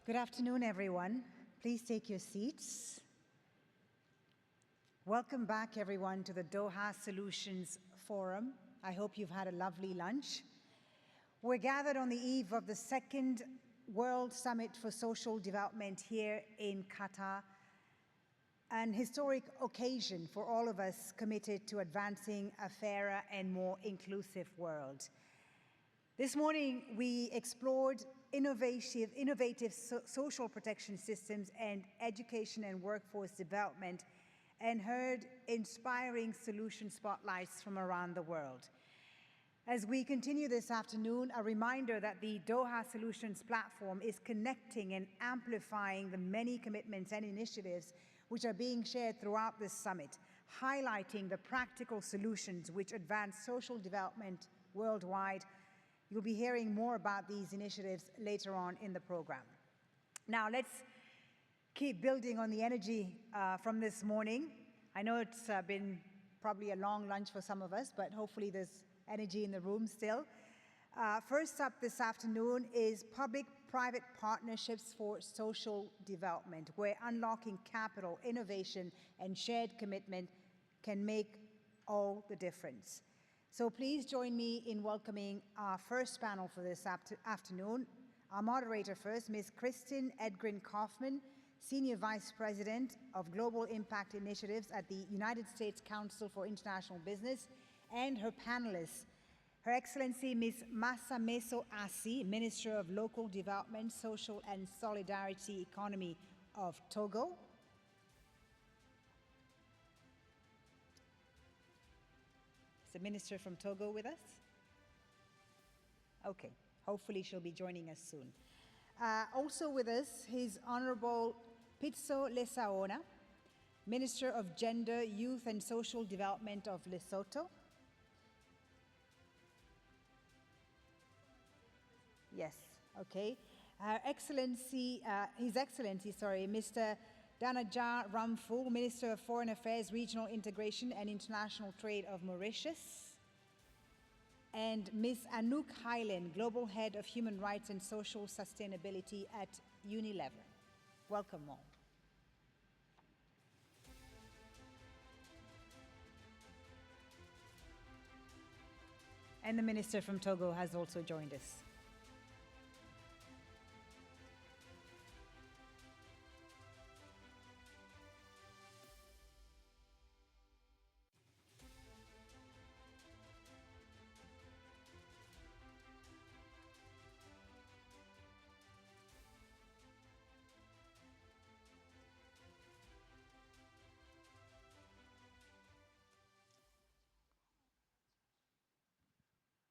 Good afternoon, everyone. Please take your seats. Welcome back, everyone, to the Doha Solutions Forum. I hope you've had a lovely lunch. We're gathered on the eve of the second World Summit for Social Development here in Qatar, an historic occasion for all of us committed to advancing a fairer and more inclusive world. This morning, we explored innovative social protection systems and education and workforce development, and heard inspiring solution spotlights from around the world. As we continue this afternoon, a reminder that the Doha Solutions platform is connecting and amplifying the many commitments and initiatives which are being shared throughout this summit, highlighting the practical solutions which advance social development worldwide. You'll be hearing more about these initiatives later on in the program. Now, let's keep building on the energy from this morning. I know it's been probably a long lunch for some of us, but hopefully there's energy in the room still. First up this afternoon is public-private partnerships for social development, where unlocking capital, innovation, and shared commitment can make all the difference. So please join me in welcoming our first panel for this afternoon. Our moderator first, Ms. Kristin Edgren-Kaufman, Senior Vice President of Global Impact Initiatives at the United States Council for International Business, and her panelists, Her Excellency Ms. Masameso Asi, Minister of Local Development, Social and Solidarity Economy of Togo. Is the Minister from Togo with us? Okay, hopefully she'll be joining us soon. Also with us, His Honorable Pitso Lesaona, Minister of Gender, Youth and Social Development of Lesotho. Yes, okay. His Excellency, Mr. Danaja Ramphul, Minister of Foreign Affairs, Regional Integration and International Trade of Mauritius. And Ms. Anouk Hyland, Global Head of Human Rights and Social Sustainability at Unilever. Welcome all. And the Minister from Togo has also joined us.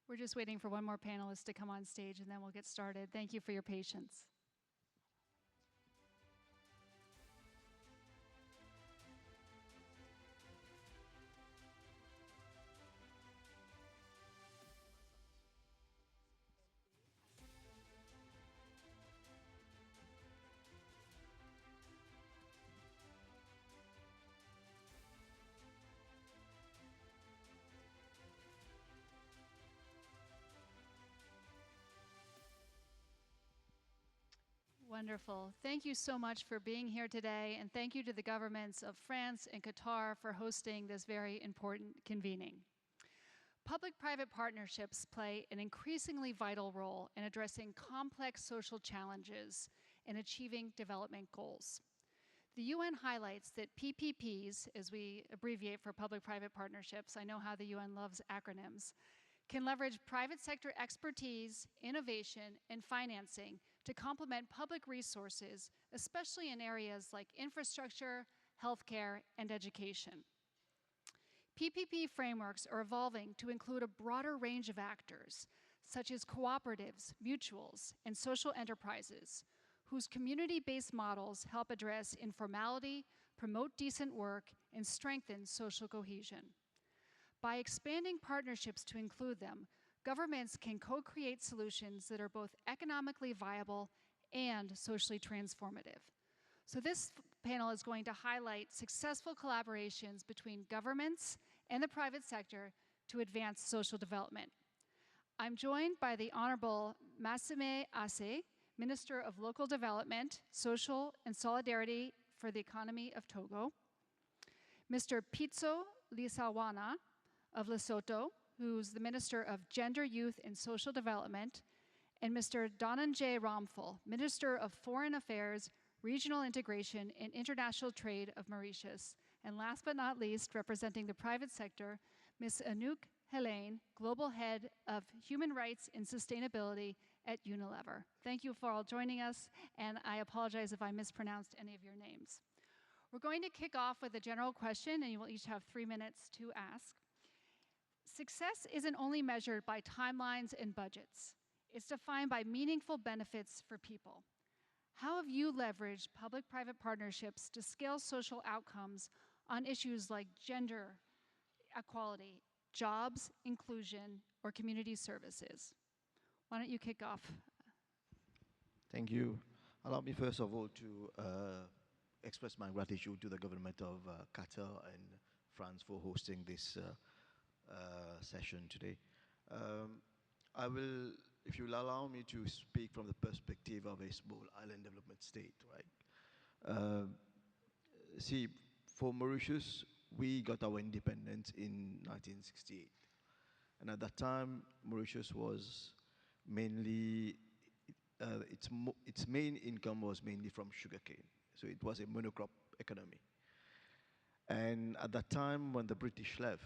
We're just waiting for one more panelist to come on stage, and then we'll get started. Thank you for your patience. Wonderful. Thank you so much for being here today, and thank you to the governments of France and Qatar for hosting this very important convening. Public-private partnerships play an increasingly vital role in addressing complex social challenges and achieving development goals. The UN highlights that PPPs, as we abbreviate for public-private partnerships, I know how the UN loves acronyms, can leverage private sector expertise, innovation, and financing to complement public resources, especially in areas like infrastructure, healthcare, and education. PPP frameworks are evolving to include a broader range of actors, such as cooperatives, mutuals, and social enterprises, whose community-based models help address informality, promote decent work, and strengthen social cohesion. By expanding partnerships to include them, governments can co-create solutions that are both economically viable and socially transformative. So this panel is going to highlight successful collaborations between governments and the private sector to advance social development. I'm joined by the Honorable Masame Ase, Minister of Local Development, Social and Solidarity for the Economy of Togo, Mr. Pitso Lisawana of Lesotho, who's the Minister of Gender, Youth, and Social Development, and Mr. Dhananjay Ramphal, Minister of Foreign Affairs, Regional Integration, and International Trade of Mauritius. And last but not least, representing the private sector, Ms. Anouk Helene, Global Head of Human Rights and Sustainability at Unilever. Thank you for all joining us, and I apologize if I mispronounced any of your names. We're going to kick off with a general question, and you will each have 3 minutes to ask. Success isn't only measured by timelines and budgets. It's defined by meaningful benefits for people. How have you leveraged public-private partnerships to scale social outcomes on issues like gender equality, jobs, inclusion, or community services? Why don't you kick off? Thank you. Allow me first of all to express my gratitude to the government of Qatar and France for hosting this session today. I will, if you'll allow me to speak from the perspective of a small island development state, right? See, for Mauritius, we got our independence in 1968. And at that time, Mauritius was mainly, its main income was mainly from sugarcane. So it was a monocrop economy. And at that time, when the British left,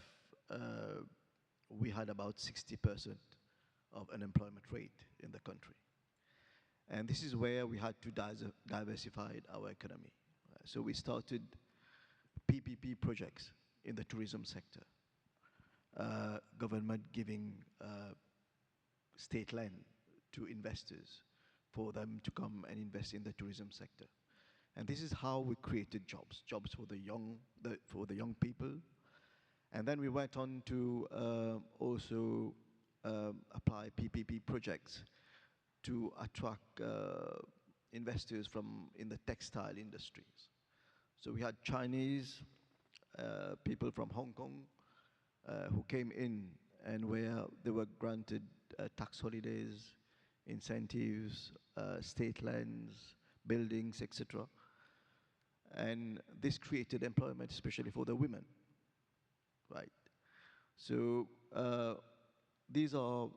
we had about 60% of unemployment rate in the country. And this is where we had to diversify our economy. So we started PPP projects in the tourism sector. Government giving state land to investors for them to come and invest in the tourism sector. And this is how we created jobs for the young people. And then we went on to also apply PPP projects to attract investors in the textile industries. So we had Chinese people from Hong Kong who came in and where they were granted tax holidays, incentives, state lands, buildings, etc. And this created employment, especially for the women, right? So these are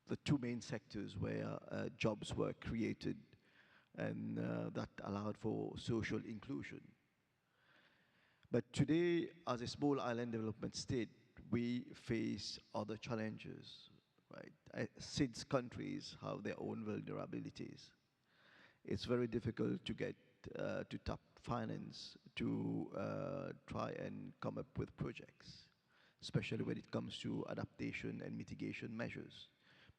the two main sectors where jobs were created and that allowed for social inclusion. But today, as a small island development state, we face other challenges, right? Since countries have their own vulnerabilities, it's very difficult to get to tap finance to try and come up with projects, especially when it comes to adaptation and mitigation measures.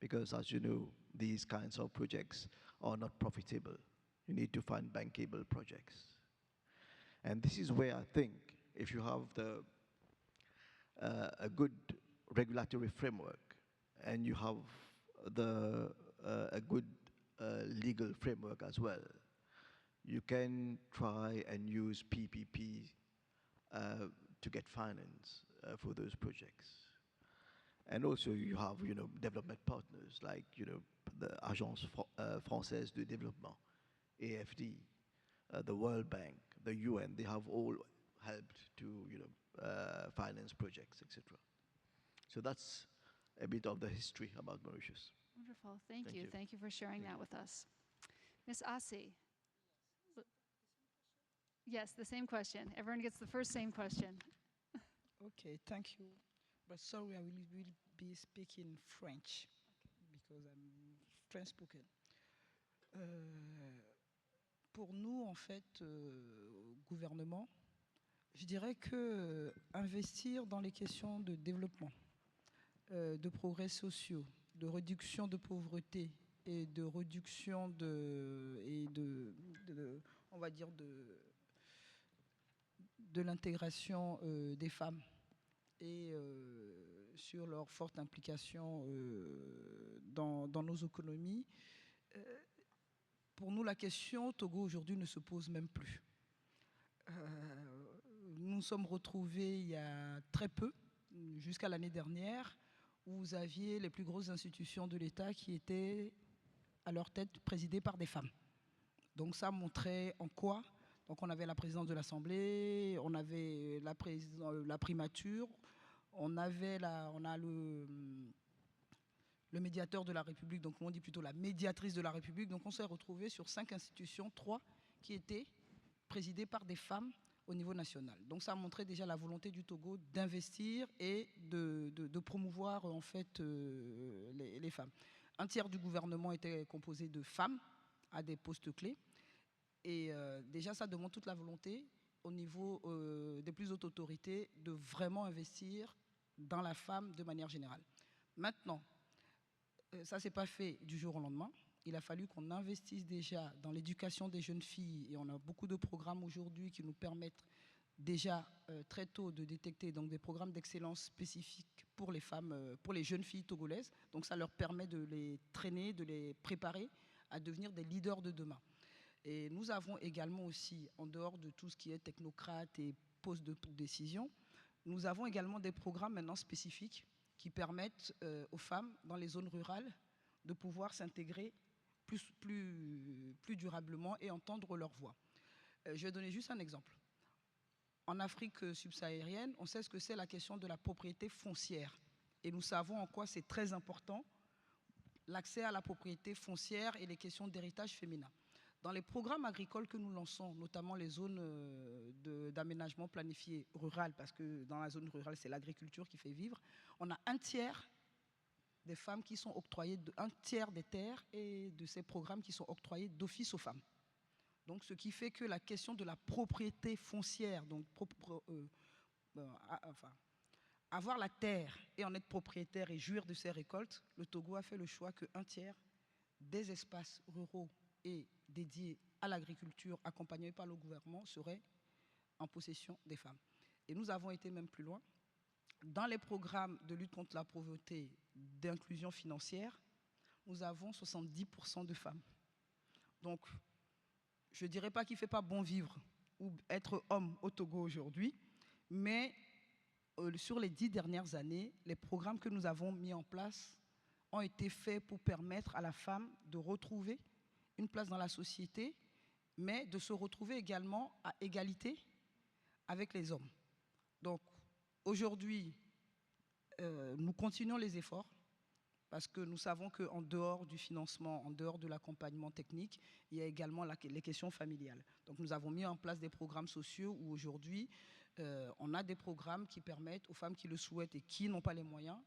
Because as you know, these kinds of projects are not profitable. You need to find bankable projects. And this is where I think if you have a good regulatory framework and you have a good legal framework as well, you can try and use PPP to get finance for those projects. And also you have, development partners like, the Agence Française de Développement, AFD, the World Bank, the UN. They have all helped to, finance projects, etc. So that's a bit of the history about Mauritius. Wonderful. Thank you. Thank you for sharing that with us. Ms. Asi. Yes, the same question. Everyone gets the same question. Okay, thank you. But sorry, I will be speaking French because I'm French spoken. Pour nous, en fait, gouvernement, je dirais que investir dans les questions de développement, de progrès sociaux, de réduction de pauvreté et de réduction on va dire de l'intégration des femmes et sur leur forte implication dans nos économies. Pour nous, la question Togo aujourd'hui ne se pose même plus. Nous nous sommes retrouvés il y a très peu, jusqu'à l'année dernière, où vous aviez les plus grosses institutions de l'État qui étaient à leur tête présidées par des femmes. Donc ça montrait en quoi. Donc on avait la présidence de l'Assemblée, on avait la primature, on a le médiateur de la République, donc on dit plutôt la médiatrice de la République. Donc on s'est retrouvé sur 5 institutions, 3 qui étaient présidées par des femmes au niveau national. Donc ça a montré déjà la volonté du Togo d'investir et de promouvoir en fait les femmes. Un tiers du gouvernement était composé de femmes à des postes clés. Et déjà, ça demande toute la volonté au niveau des plus hautes autorités de vraiment investir dans la femme de manière générale. Maintenant, ça ne s'est pas fait du jour au lendemain. Il a fallu qu'on investisse déjà dans l'éducation des jeunes filles et on a beaucoup de programmes aujourd'hui qui nous permettent déjà très tôt de détecter donc, des programmes d'excellence spécifiques pour les femmes, pour les jeunes filles togolaises. Donc ça leur permet de les traîner, de les préparer à devenir des leaders de demain. Et nous avons également aussi, en dehors de tout ce qui est technocrate et pose de décision, nous avons également des programmes maintenant spécifiques qui permettent aux femmes dans les zones rurales de pouvoir s'intégrer plus durablement et entendre leur voix. Je vais donner juste un exemple. En Afrique subsaharienne, on sait ce que c'est la question de la propriété foncière. Et nous savons en quoi c'est très important l'accès à la propriété foncière et les questions d'héritage féminin. Dans les programmes agricoles que nous lançons, notamment les zones d'aménagement planifié rural, parce que dans la zone rurale, c'est l'agriculture qui fait vivre, on a un tiers des femmes qui sont octroyées, un tiers des terres et de ces programmes qui sont octroyés d'office aux femmes. Donc, ce qui fait que la question de la propriété foncière, donc avoir la terre et en être propriétaire et jouir de ses récoltes, le Togo a fait le choix qu'un tiers des espaces ruraux et dédiés à l'agriculture, accompagnés par le gouvernement, seraient en possession des femmes. Et nous avons été même plus loin. Dans les programmes de lutte contre la pauvreté, d'inclusion financière, nous avons 70% de femmes. Donc, je ne dirais pas qu'il ne fait pas bon vivre ou être homme au Togo aujourd'hui, mais sur les 10 dernières années, les programmes que nous avons mis en place ont été faits pour permettre à la femme de retrouver une place dans la société, mais de se retrouver également à égalité avec les hommes. Donc, aujourd'hui, nous continuons les efforts parce que nous savons qu'en dehors du financement, en dehors de l'accompagnement technique, il y a également les questions familiales. Donc, nous avons mis en place des programmes sociaux où aujourd'hui, on a des programmes qui permettent aux femmes qui le souhaitent et qui n'ont pas les moyens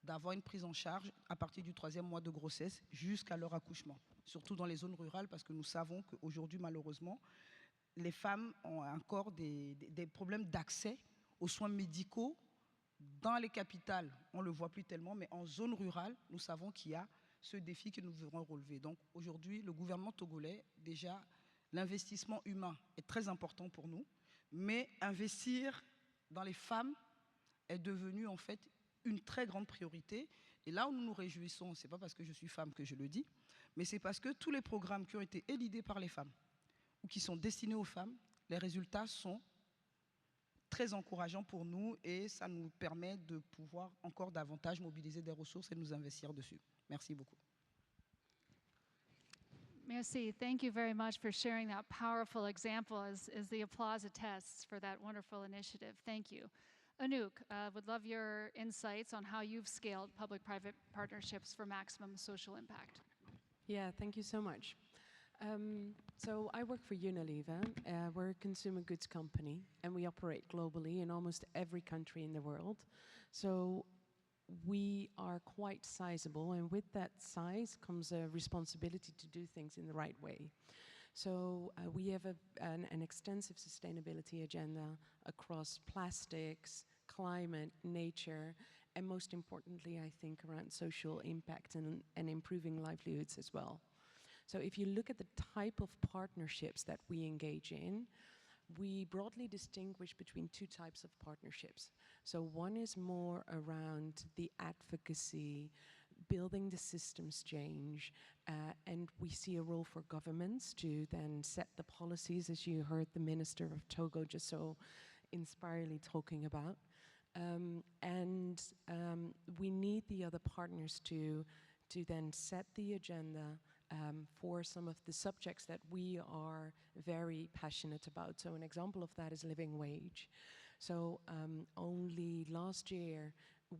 d'avoir une prise en charge à partir du 3e mois de grossesse jusqu'à leur accouchement, surtout dans les zones rurales, parce que nous savons qu'aujourd'hui, malheureusement, les femmes ont encore des problèmes d'accès aux soins médicaux. Dans les capitales, on ne le voit plus tellement, mais en zone rurale, nous savons qu'il y a ce défi que nous devrons relever. Donc aujourd'hui, le gouvernement togolais, déjà, l'investissement humain est très important pour nous, mais investir dans les femmes est devenu en fait une très grande priorité. Et là où nous nous réjouissons, ce n'est pas parce que je suis femme que je le dis, mais c'est parce que tous les programmes qui ont été éludés par les femmes ou qui sont destinés aux femmes, les résultats sont très encourageants pour nous et ça nous permet de pouvoir encore davantage mobiliser des ressources et nous investir dessus. Merci beaucoup. Merci. Thank you very much for sharing that powerful example as the applause attests for that wonderful initiative. Thank you. Anouk, would love your insights on how you've scaled public-private partnerships for maximum social impact. Yeah, thank you so much. So I work for Unilever. We're a consumer goods company, and we operate globally in almost every country in the world. So we are quite sizable, and with that size comes a responsibility to do things in the right way. So we have an extensive sustainability agenda across plastics, climate, nature, and most importantly, I think, around social impact and improving livelihoods as well. So if you look at the type of partnerships that we engage in, we broadly distinguish between 2 types of partnerships. So one is more around the advocacy, building the systems change, and we see a role for governments to then set the policies, as you heard the Minister of Togo just so inspiringly talking about. We need the other partners to then set the agenda for some of the subjects that we are very passionate about. So an example of that is living wage. So only last year,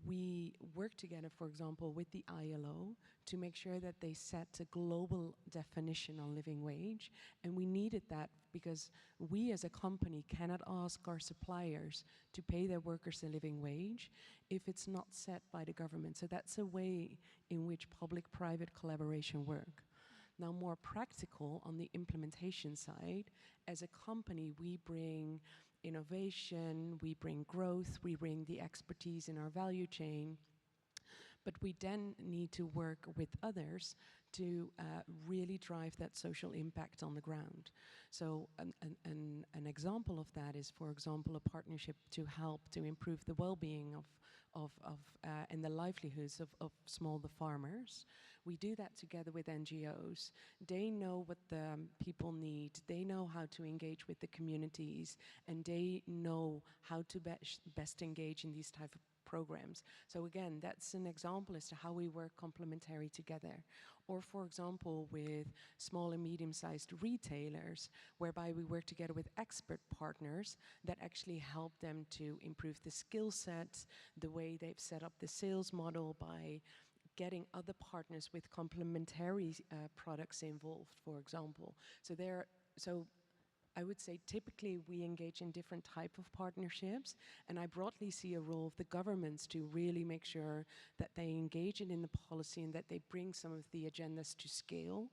we worked together, for example, with the ILO to make sure that they set a global definition on living wage. And we needed that because we as a company cannot ask our suppliers to pay their workers a living wage if it's not set by the government. So that's a way in which public-private collaboration work. Now, more practical on the implementation side, as a company, we bring innovation, we bring growth, we bring the expertise in our value chain, but we then need to work with others to really drive that social impact on the ground. So an example of that is, for example, a partnership to help to improve the well-being and the livelihoods of smallholder farmers. We do that together with NGOs. They know what the people need, they know how to engage with the communities, and they know how to best engage in these type of programs. So again, that's an example as to how we work complementary together. Or for example, with small and medium-sized retailers, whereby we work together with expert partners that actually help them to improve the skill sets, the way they've set up the sales model by getting other partners with complementary products involved, for example. So I would say typically we engage in different type of partnerships, and I broadly see a role of the governments to really make sure that they engage in the policy and that they bring some of the agendas to scale.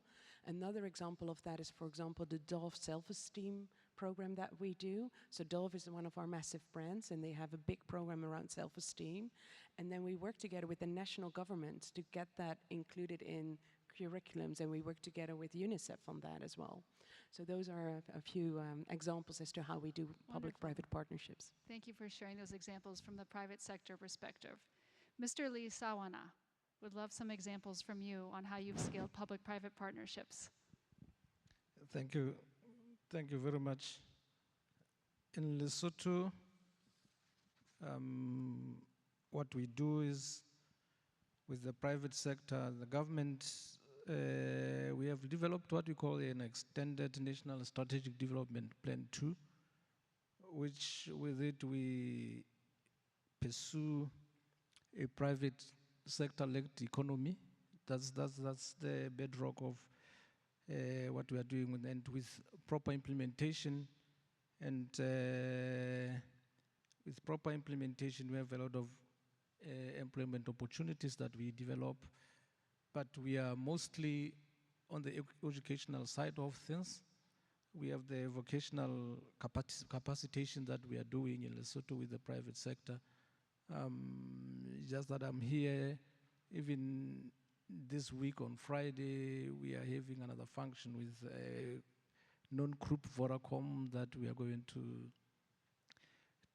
Another example of that is, for example, the Dove self-esteem program that we do. So Dove is one of our massive brands, and they have a big program around self-esteem. And then we work together with the national governments to get that included in curriculums, and we work together with UNICEF on that as well. So those are a few examples as to how we do public-private partnerships. Thank you for sharing those examples from the private sector perspective. Mr. Lee Sawana, would love some examples from you on how you've scaled public-private partnerships. Thank you. Thank you very much. In Lesotho, what we do is, with the private sector, the government, we have developed what we call an extended national strategic development plan 2, which with it we pursue a private sector-led economy. That's the bedrock of what we are doing, and with proper implementation. And with proper implementation, we have a lot of employment opportunities that we develop, but we are mostly on the educational side of things. We have the vocational capacitation that we are doing in Lesotho with the private sector. Just that I'm here, even this week on Friday, we are having another function with a non-group Vodacom that we are going to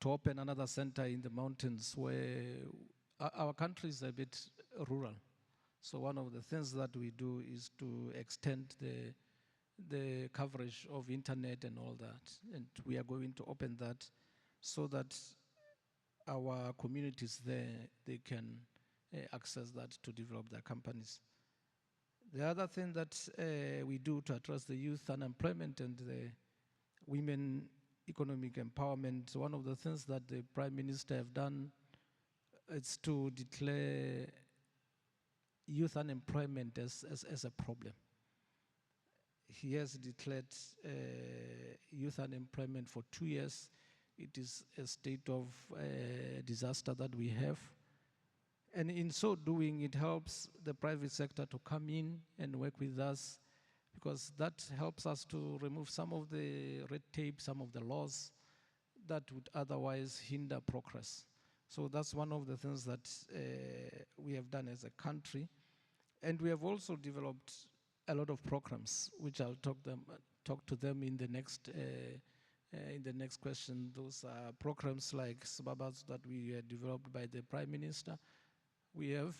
open another center in the mountains, where our country is a bit rural. So one of the things that we do is to extend the coverage of internet and all that. And we are going to open that so that our communities there, they can access that to develop their companies. The other thing that we do to address the youth unemployment and the women economic empowerment, one of the things that the Prime Minister have done is to declare youth unemployment as a problem. He has declared youth unemployment for 2 years. It is a state of disaster that we have. And in so doing, it helps the private sector to come in and work with us, because that helps us to remove some of the red tape, some of the laws that would otherwise hinder progress. So that's one of the things that we have done as a country. And we have also developed a lot of programs, which I'll talk to them in the next question. Those are programs like Sababas that we developed by the Prime Minister. We have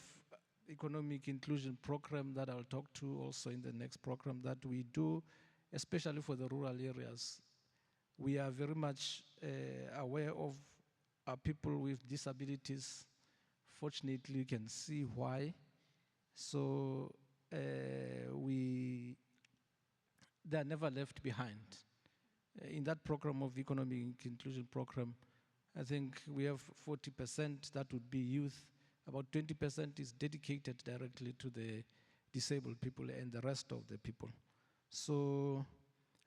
economic inclusion program that I'll talk to also in the next program that we do, especially for the rural areas. We are very much aware of our people with disabilities. Fortunately, you can see why. So they are never left behind. In that program of economic inclusion program, I think we have 40% that would be youth. About 20% is dedicated directly to the disabled people and the rest of the people. So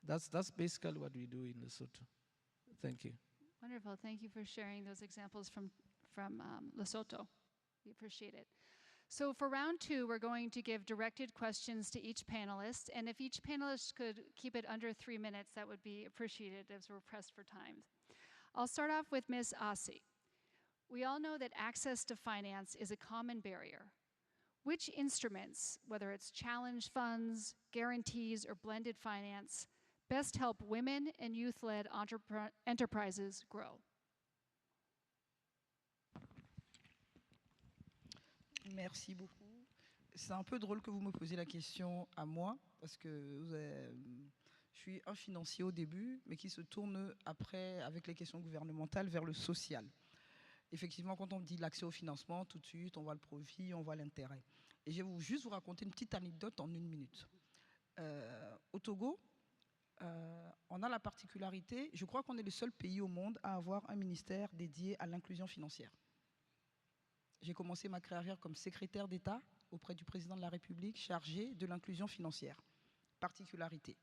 that's basically what we do in Lesotho. Thank you. Wonderful. Thank you for sharing those examples from Lesotho. We appreciate it. So for round two, we're going to give directed questions to each panelist. And if each panelist could keep it under 3 minutes, that would be appreciated as we're pressed for time. I'll start off with Ms. Asi. We all know that access to finance is a common barrier. Which instruments, whether it's challenge funds, guarantees, or blended finance, best help women and youth-led enterprises grow? Merci beaucoup. C'est un peu drôle que vous me posiez la question à moi, parce que je suis un financier au début, mais qui se tourne après, avec les questions gouvernementales, vers le social. Effectivement, quand on me dit l'accès au financement, tout de suite, on voit le profit, on voit l'intérêt. Et je vais juste vous raconter une petite anecdote en 1 minute. Au Togo, on a la particularité, je crois qu'on est le seul pays au monde à avoir un ministère dédié à l'inclusion financière. J'ai commencé ma carrière comme secrétaire d'État auprès du président de la République chargé de l'inclusion financière. Particularité.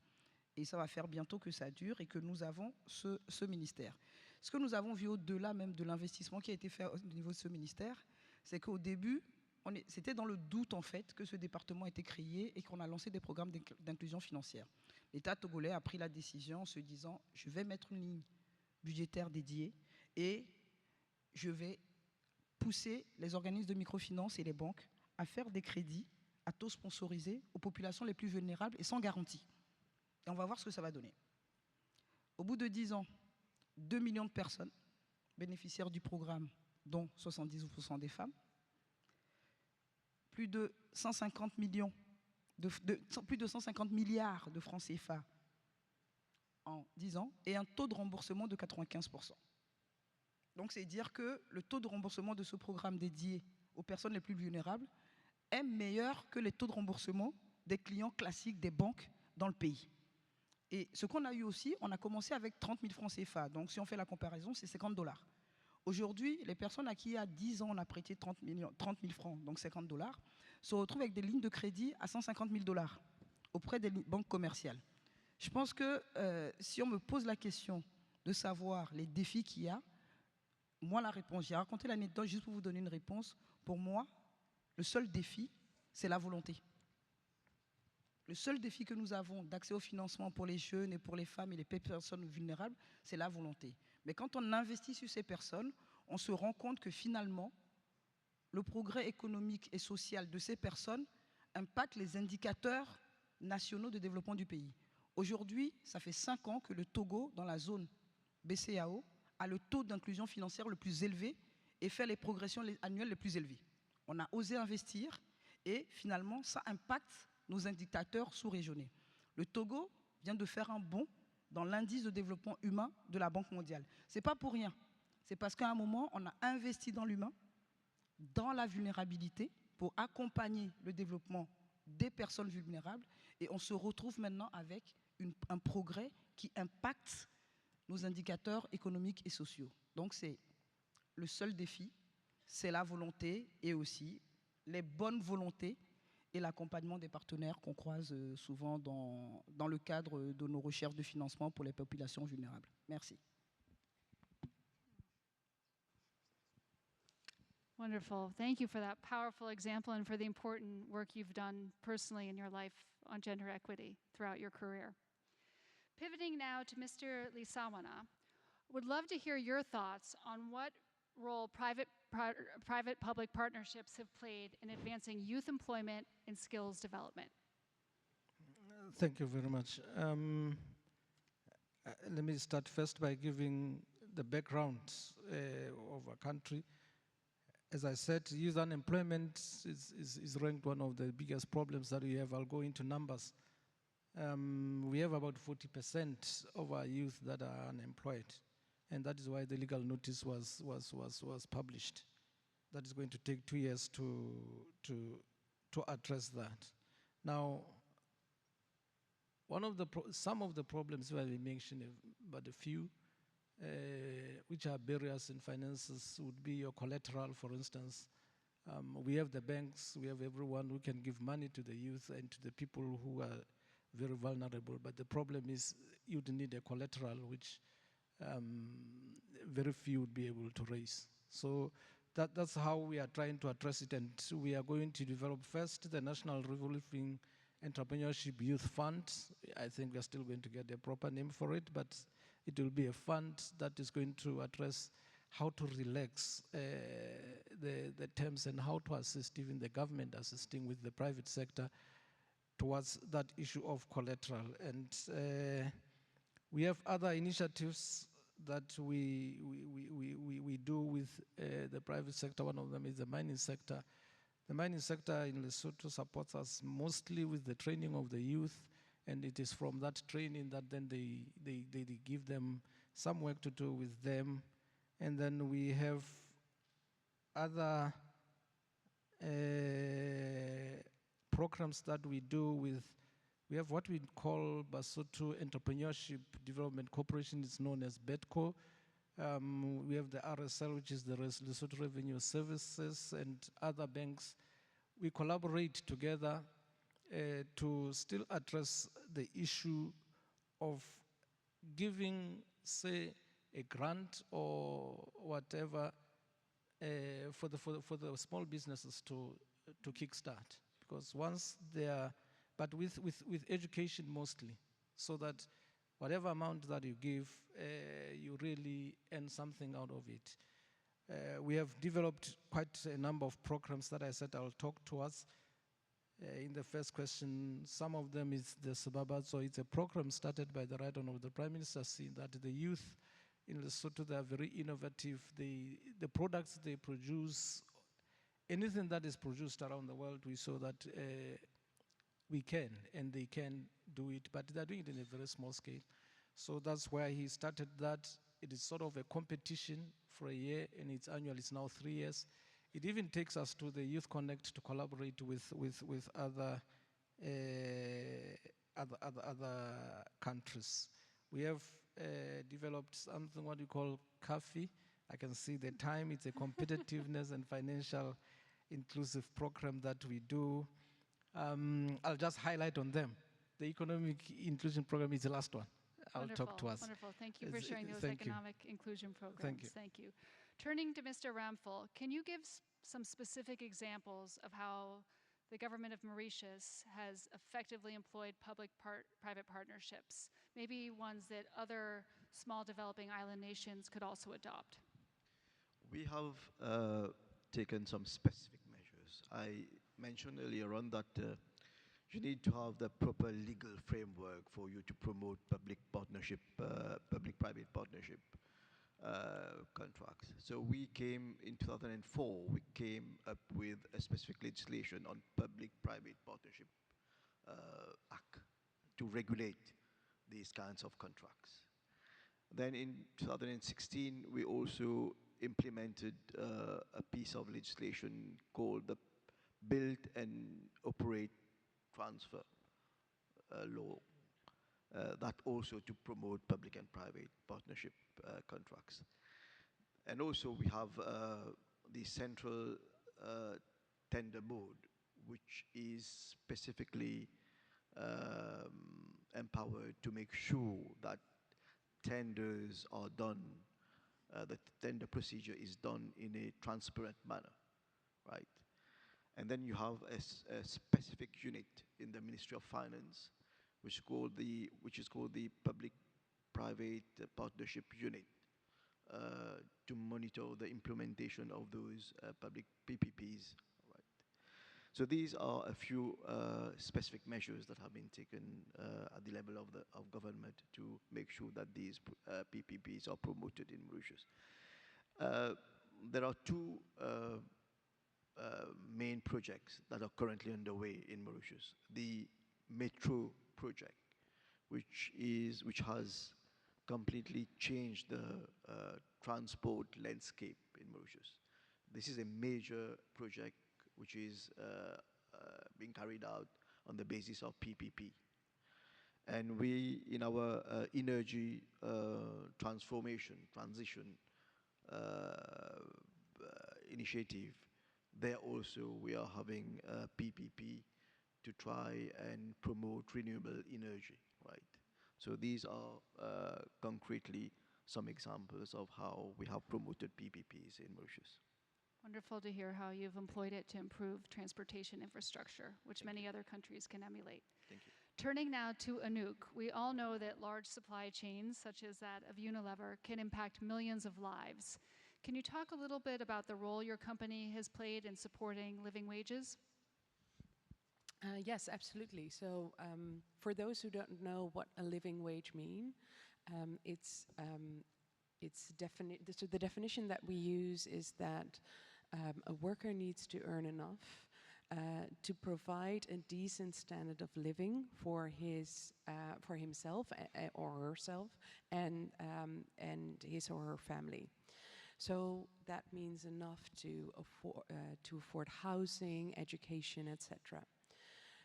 Et ça va faire bientôt que ça dure et que nous avons ce ministère. Ce que nous avons vu au-delà même de l'investissement qui a été fait au niveau de ce ministère, c'est qu'au début, c'était dans le doute en fait que ce département a été créé et qu'on a lancé des programmes d'inclusion financière. L'État togolais a pris la décision en se disant « je vais mettre une ligne budgétaire dédiée et je vais pousser les organismes de microfinance et les banques à faire des crédits à taux sponsorisés aux populations les plus vulnérables et sans garantie. » Et on va voir ce que ça va donner. Au bout de 10 ans, 2 millions de personnes bénéficiaires du programme, dont 70% des femmes, plus de 150 millions, plus de 150 milliards de francs CFA en 10 ans et un taux de remboursement de 95%. Donc c'est dire que le taux de remboursement de ce programme dédié aux personnes les plus vulnérables est meilleur que les taux de remboursement des clients classiques des banques dans le pays. Et ce qu'on a eu aussi, on a commencé avec 30 000 francs CFA. Donc si on fait la comparaison, c'est 50 $. Aujourd'hui, les personnes à qui il y a 10 ans on a prêté 30 000 francs, donc 50 $, se retrouvent avec des lignes de crédit à 150 000 $ auprès des banques commerciales. Je pense que si on me pose la question de savoir les défis qu'il y a, moi la réponse, j'ai raconté l'anecdote juste pour vous donner une réponse. Pour moi, le seul défi, c'est la volonté. Le seul défi que nous avons d'accès au financement pour les jeunes et pour les femmes et les personnes vulnérables, c'est la volonté. Mais quand on investit sur ces personnes, on se rend compte que finalement, le progrès économique et social de ces personnes impacte les indicateurs nationaux de développement du pays. Aujourd'hui, ça fait 5 ans que le Togo, dans la zone BCAO, a le taux d'inclusion financière le plus élevé et fait les progressions annuelles les plus élevées. On a osé investir et finalement, ça impacte nos indicateurs sous-régionaux. Le Togo vient de faire un bond dans l'indice de développement humain de la Banque mondiale. Ce n'est pas pour rien. C'est parce qu'à un moment, on a investi dans l'humain, dans la vulnérabilité, pour accompagner le développement des personnes vulnérables, et on se retrouve maintenant avec un progrès qui impacte nos indicateurs économiques et sociaux. Donc c'est le seul défi, c'est la volonté et aussi les bonnes volontés et l'accompagnement des partenaires qu'on croise souvent dans le cadre de nos recherches de financement pour les populations vulnérables. Merci. Wonderful. Thank you for that powerful example and for the important work you've done personally in your life on gender equity throughout your career. Pivoting now to Mr. Lisawana, would love to hear your thoughts on what role private-public partnerships have played in advancing youth employment and skills development. Thank you very much. Let me start first by giving the background of our country. As I said, youth unemployment is ranked one of the biggest problems that we have. I'll go into numbers. We have about 40% of our youth that are unemployed. And that is why the legal notice was published. That is going to take 2 years to address that. Now, some of the problems where we mentioned, but a few, which are barriers in finances, would be your collateral, for instance. We have the banks, we have everyone who can give money to the youth and to the people who are very vulnerable, but the problem is you'd need a collateral which very few would be able to raise. So that's how we are trying to address it, and we are going to develop first the National Revolving Entrepreneurship Youth Fund. I think we're still going to get a proper name for it, but it will be a fund that is going to address how to relax the terms and how to assist even the government assisting with the private sector towards that issue of collateral. And we have other initiatives that we do with the private sector. One of them is the mining sector. The mining sector in Lesotho supports us mostly with the training of the youth, and it is from that training that then they give them some work to do with them. And then we have other programs that we do with, we have what we call Basotho Entrepreneurship Development Corporation, it's known as BETCO. We have the RSL, which is the Lesotho Revenue Services, and other banks. We collaborate together to still address the issue of giving, say, a grant or whatever for the small businesses to kickstart. Because once they are, but with education mostly, so that whatever amount that you give, you really earn something out of it. We have developed quite a number of programs that I said I'll talk towards. In the first question, some of them is the Sababa. So it's a program started by the right honorable Prime Minister, seeing that the youth in Lesotho, they are very innovative. The products they produce, anything that is produced around the world, we saw that we can, and they can do it, but they're doing it in a very small scale. So that's why he started that. It is sort of a competition for a year, and it's annual, it's now 3 years. It even takes us to the Youth Connect to collaborate with other countries. We have developed something what we call CAFI. I can see the time. It's a competitiveness and financial inclusive program that we do. I'll just highlight on them. The economic inclusion program is the last one. I'll talk to us. Wonderful. Thank you for sharing those Thank you. economic inclusion programs. Thank you. Thank you. Turning to Mr. Ramphal, can you give some specific examples of how the government of Mauritius has effectively employed public-private partnerships, maybe ones that other small developing island nations could also adopt? We have taken some specific measures. I mentioned earlier on that you need to have the proper legal framework for you to promote public partnership, public-private partnership contracts. So we came in 2004, we came up with a specific legislation on public-private partnership act to regulate these kinds of contracts. Then in 2016, we also implemented a piece of legislation called the Build and Operate Transfer law, that also to promote public and private partnership contracts. And also we have the central tender board, which is specifically empowered to make sure that tenders are done, the tender procedure is done in a transparent manner, right? And then you have a specific unit in the Ministry of Finance, which is called the Public-Private Partnership Unit, to monitor the implementation of those public PPPs. Right. So these are a few specific measures that have been taken at the level of government to make sure that these PPPs are promoted in Mauritius. There are two main projects that are currently underway in Mauritius. The Metro project, which has completely changed the transport landscape in Mauritius. This is a major project which is being carried out on the basis of PPP. And we, in our energy transition initiative, there also we are having a PPP to try and promote renewable energy, right? So these are concretely some examples of how we have promoted PPPs in Mauritius. Wonderful to hear how you've employed it to improve transportation infrastructure, which Thank many other countries can emulate. Thank you. Turning now to Anouk, we all know that large supply chains, such as that of Unilever, can impact millions of lives. Can you talk a little bit about the role your company has played in supporting living wages? Yes, absolutely. So for those who don't know what a living wage means, so the definition that we use is that a worker needs to earn enough to provide a decent standard of living for himself or herself and his or her family. So that means enough to afford housing, education, etc.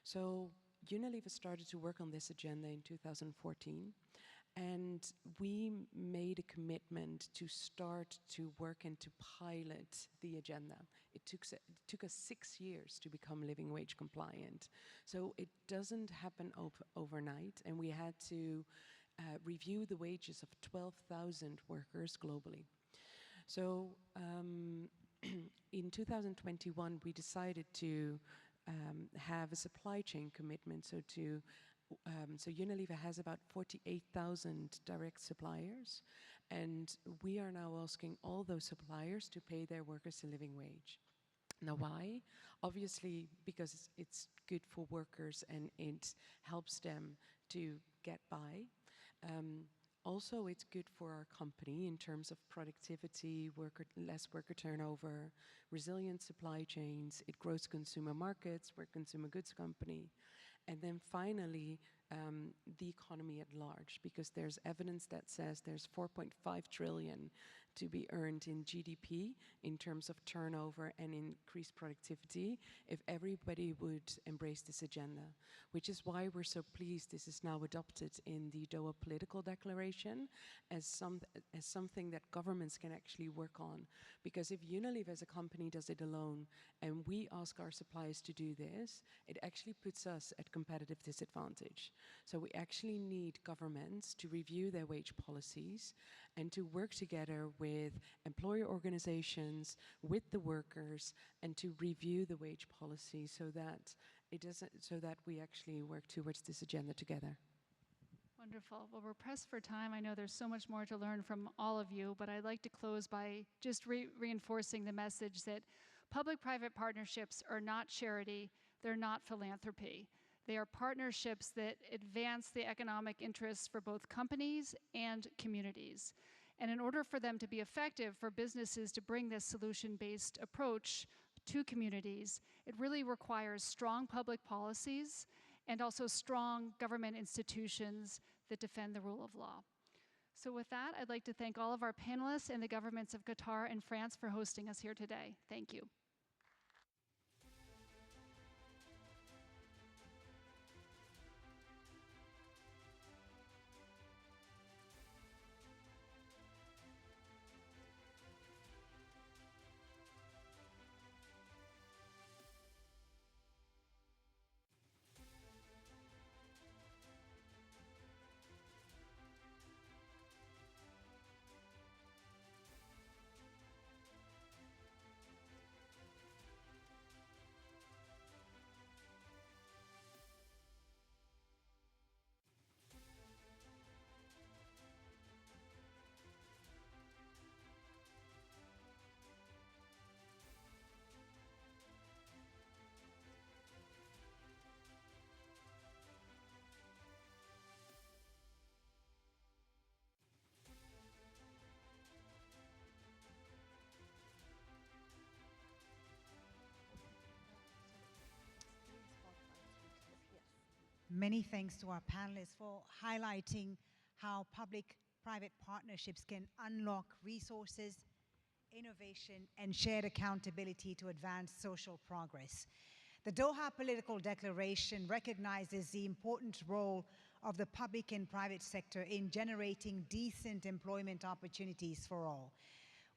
So Unilever started to work on this agenda in 2014, and we made a commitment to start to work and to pilot the agenda. It took us 6 years to become living wage compliant. So it doesn't happen overnight, and we had to review the wages of 12,000 workers globally. So in 2021, we decided to have a supply chain commitment. So Unilever has about 48,000 direct suppliers, and we are now asking all those suppliers to pay their workers a living wage. Now, why? Obviously, because it's good for workers and it helps them to get by. Also, it's good for our company in terms of productivity, less worker turnover, resilient supply chains. It grows consumer markets. We're a consumer goods company. And then finally, the economy at large, because there's evidence that says there's 4.5 trillion to be earned in GDP in terms of turnover and increased productivity if everybody would embrace this agenda, which is why we're so pleased this is now adopted in the Doha Political Declaration as something that governments can actually work on. Because if Unilever as a company does it alone and we ask our suppliers to do this, it actually puts us at competitive disadvantage. So we actually need governments to review their wage policies and to work together with employer organizations, with the workers, and to review the wage policy so that we actually work towards this agenda together. Wonderful. Well, we're pressed for time. I know there's so much more to learn from all of you, but I'd like to close by just reinforcing the message that public-private partnerships are not charity, they're not philanthropy. They are partnerships that advance the economic interests for both companies and communities. And in order for them to be effective, for businesses to bring this solution-based approach to communities, it really requires strong public policies and also strong government institutions that defend the rule of law. So with that, I'd like to thank all of our panelists and the governments of Qatar and France for hosting us here today. Thank you. Many thanks to our panelists for highlighting how public-private partnerships can unlock resources, innovation, and shared accountability to advance social progress. The Doha Political Declaration recognizes the important role of the public and private sector in generating decent employment opportunities for all.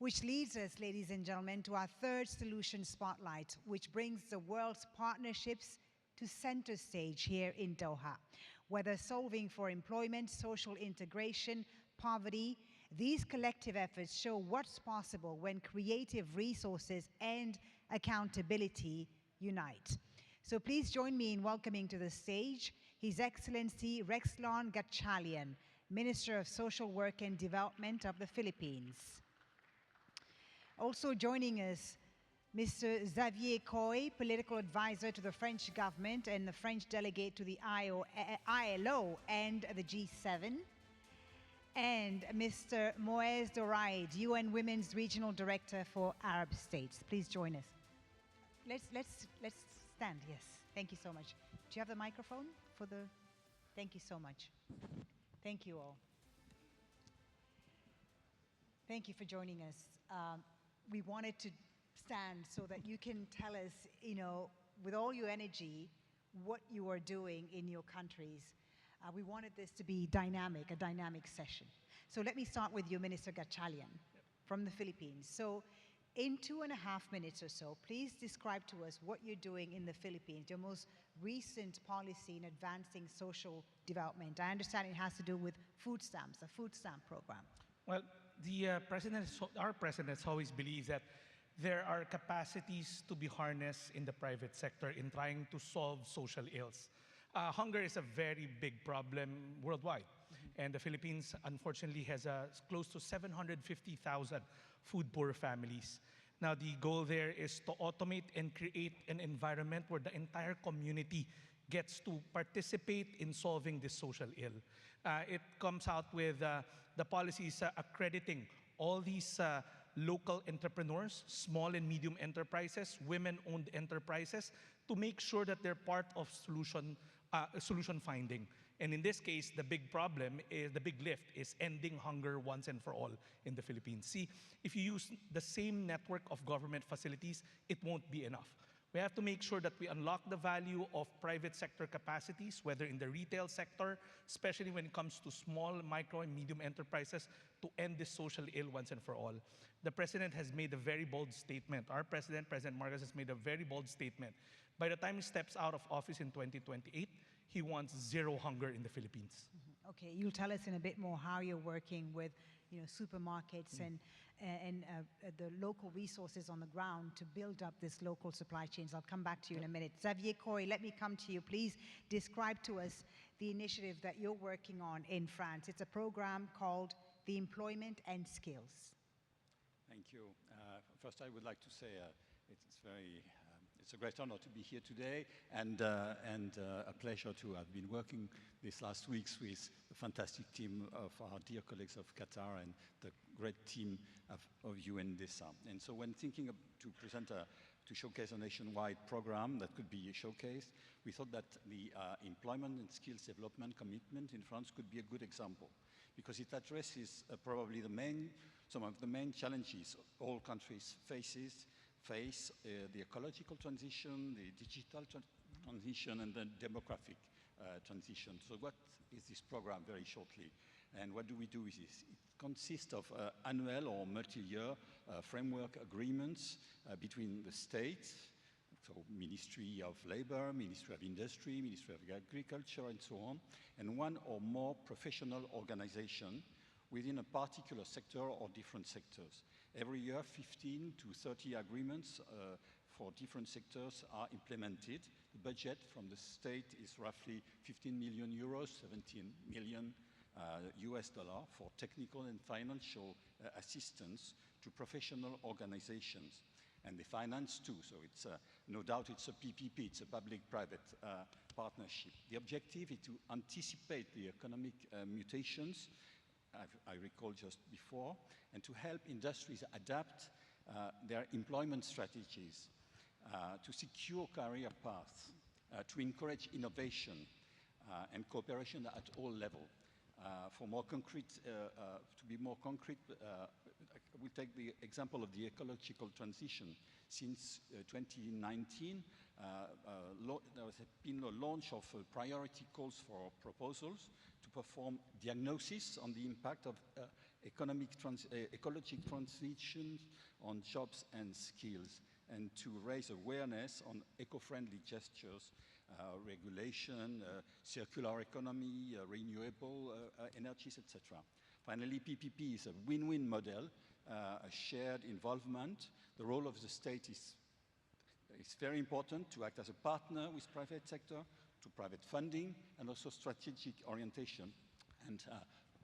Which leads us, ladies and gentlemen, to our third solution spotlight, which brings the world's partnerships to center stage here in Doha. Whether solving for employment, social integration, poverty, these collective efforts show what's possible when creative resources and accountability unite. So please join me in welcoming to the stage His Excellency Rexlon Gatchalian, Minister of Social Work and Development of the Philippines. Also joining us, Mr. Xavier Coy, Political Advisor to the French government and the French delegate to the ILO and the G7. And Mr. Moez Doraid, UN Women's Regional Director for Arab States. Please join us. Let's stand, yes. Thank you so much. Do you have the microphone for the... Thank you so much. Thank you all. Thank you for joining us. We wanted to stand so that you can tell us, you know, with all your energy, what you are doing in your countries. We wanted this to be dynamic, a dynamic session. So let me start with you, Minister Gatchalian, from the Philippines. So in 2.5 minutes or so, please describe to us what you're doing in the Philippines, your most recent policy in advancing social development. I understand it has to do with food stamps, a food stamp program. Well, our president has always believed that there are capacities to be harnessed in the private sector in trying to solve social ills. Hunger is a very big problem worldwide. And the Philippines, unfortunately, has close to 750,000 food-poor families. Now, the goal there is to automate and create an environment where the entire community gets to participate in solving this social ill. It comes out with the policies accrediting all these local entrepreneurs, small and medium enterprises, women-owned enterprises, to make sure that they're part of solution finding. And in this case, the big problem is, the big lift is ending hunger once and for all in the Philippines. See, if you use the same network of government facilities, it won't be enough. We have to make sure that we unlock the value of private sector capacities, whether in the retail sector, especially when it comes to small, micro, and medium enterprises, to end this social ill once and for all. The President has made a very bold statement. Our President, President Marcos, has made a very bold statement. By the time he steps out of office in 2028, he wants zero hunger in the Philippines. Okay, you'll tell us in a bit more how you're working with, you know, supermarkets and the local resources on the ground to build up this local supply chains. I'll come back to you in a minute. Xavier Coy, let me come to you. Please describe to us the initiative that you're working on in France. It's a program called the Employment and Skills. Thank you. First, I would like to say it's a great honor to be here today, and a pleasure to have been working these last weeks with the fantastic team of our dear colleagues of Qatar and the great team of UNDESA. And so when thinking to showcase a nationwide program that could be showcased, we thought that the employment and skills development commitment in France could be a good example, because it addresses probably some of the main challenges all countries face, the ecological transition, the digital transition, and the demographic transition. So what is this program, very shortly? And what do we do with this? It consists of annual or multi-year framework agreements between the states, so Ministry of Labor, Ministry of Industry, Ministry of Agriculture, and so on, and one or more professional organization within a particular sector or different sectors. Every year, 15 to 30 agreements for different sectors are implemented. The budget from the state is roughly 15 million euros, 17 million US dollar for technical and financial assistance to professional organizations. And they finance too, so it's no doubt it's a PPP, it's a public-private partnership. The objective is to anticipate the economic mutations I recall just before, and to help industries adapt their employment strategies, to secure career paths, to encourage innovation and cooperation at all levels. For more concrete, to be more concrete, we take the example of the ecological transition. Since 2019, there has been a launch of priority calls for proposals to perform diagnosis on the impact of ecological transitions on jobs and skills, and to raise awareness on eco-friendly gestures, regulation, circular economy, renewable energies, etc. Finally, PPP is a win-win model, a shared involvement. The role of the state is very important to act as a partner with private sector, to private funding, and also strategic orientation. And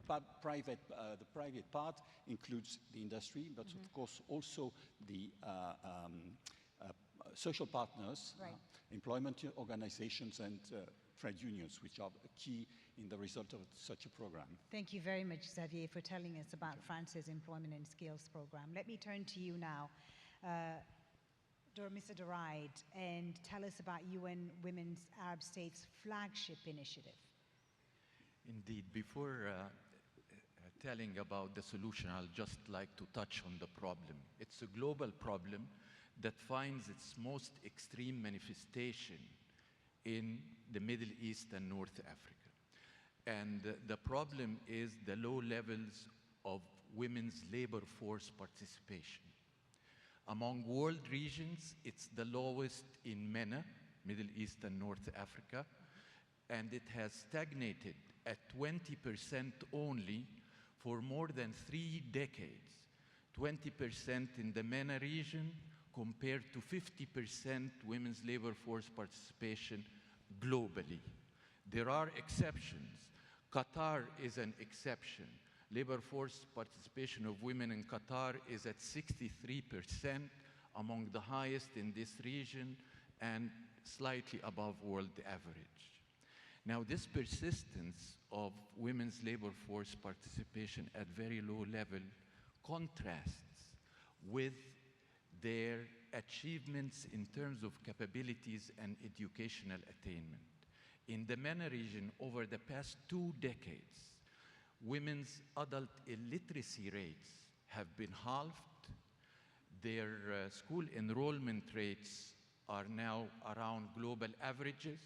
the private part includes the industry, but of course also the social partners, Right. employment organizations, and trade unions, which are key in the result of such a program. Thank you very much, Xavier, for telling us about France's Employment and Skills Program. Let me turn to you now, Mr. Duraid, and tell us about UN Women's Arab States flagship initiative. Indeed, before telling about the solution, I'll just like to touch on the problem. It's a global problem that finds its most extreme manifestation in the Middle East and North Africa. And the problem is the low levels of women's labor force participation. Among world regions, it's the lowest in MENA, Middle East and North Africa, and it has stagnated at 20% only for more than 3 decades. 20% in the MENA region compared to 50% women's labor force participation globally. There are exceptions. Qatar is an exception. Labor force participation of women in Qatar is at 63%, among the highest in this region and slightly above world average. Now, this persistence of women's labor force participation at very low level contrasts with their achievements in terms of capabilities and educational attainment. In the MENA region, over the past 2 decades, women's adult illiteracy rates have been halved. Their school enrollment rates are now around global averages,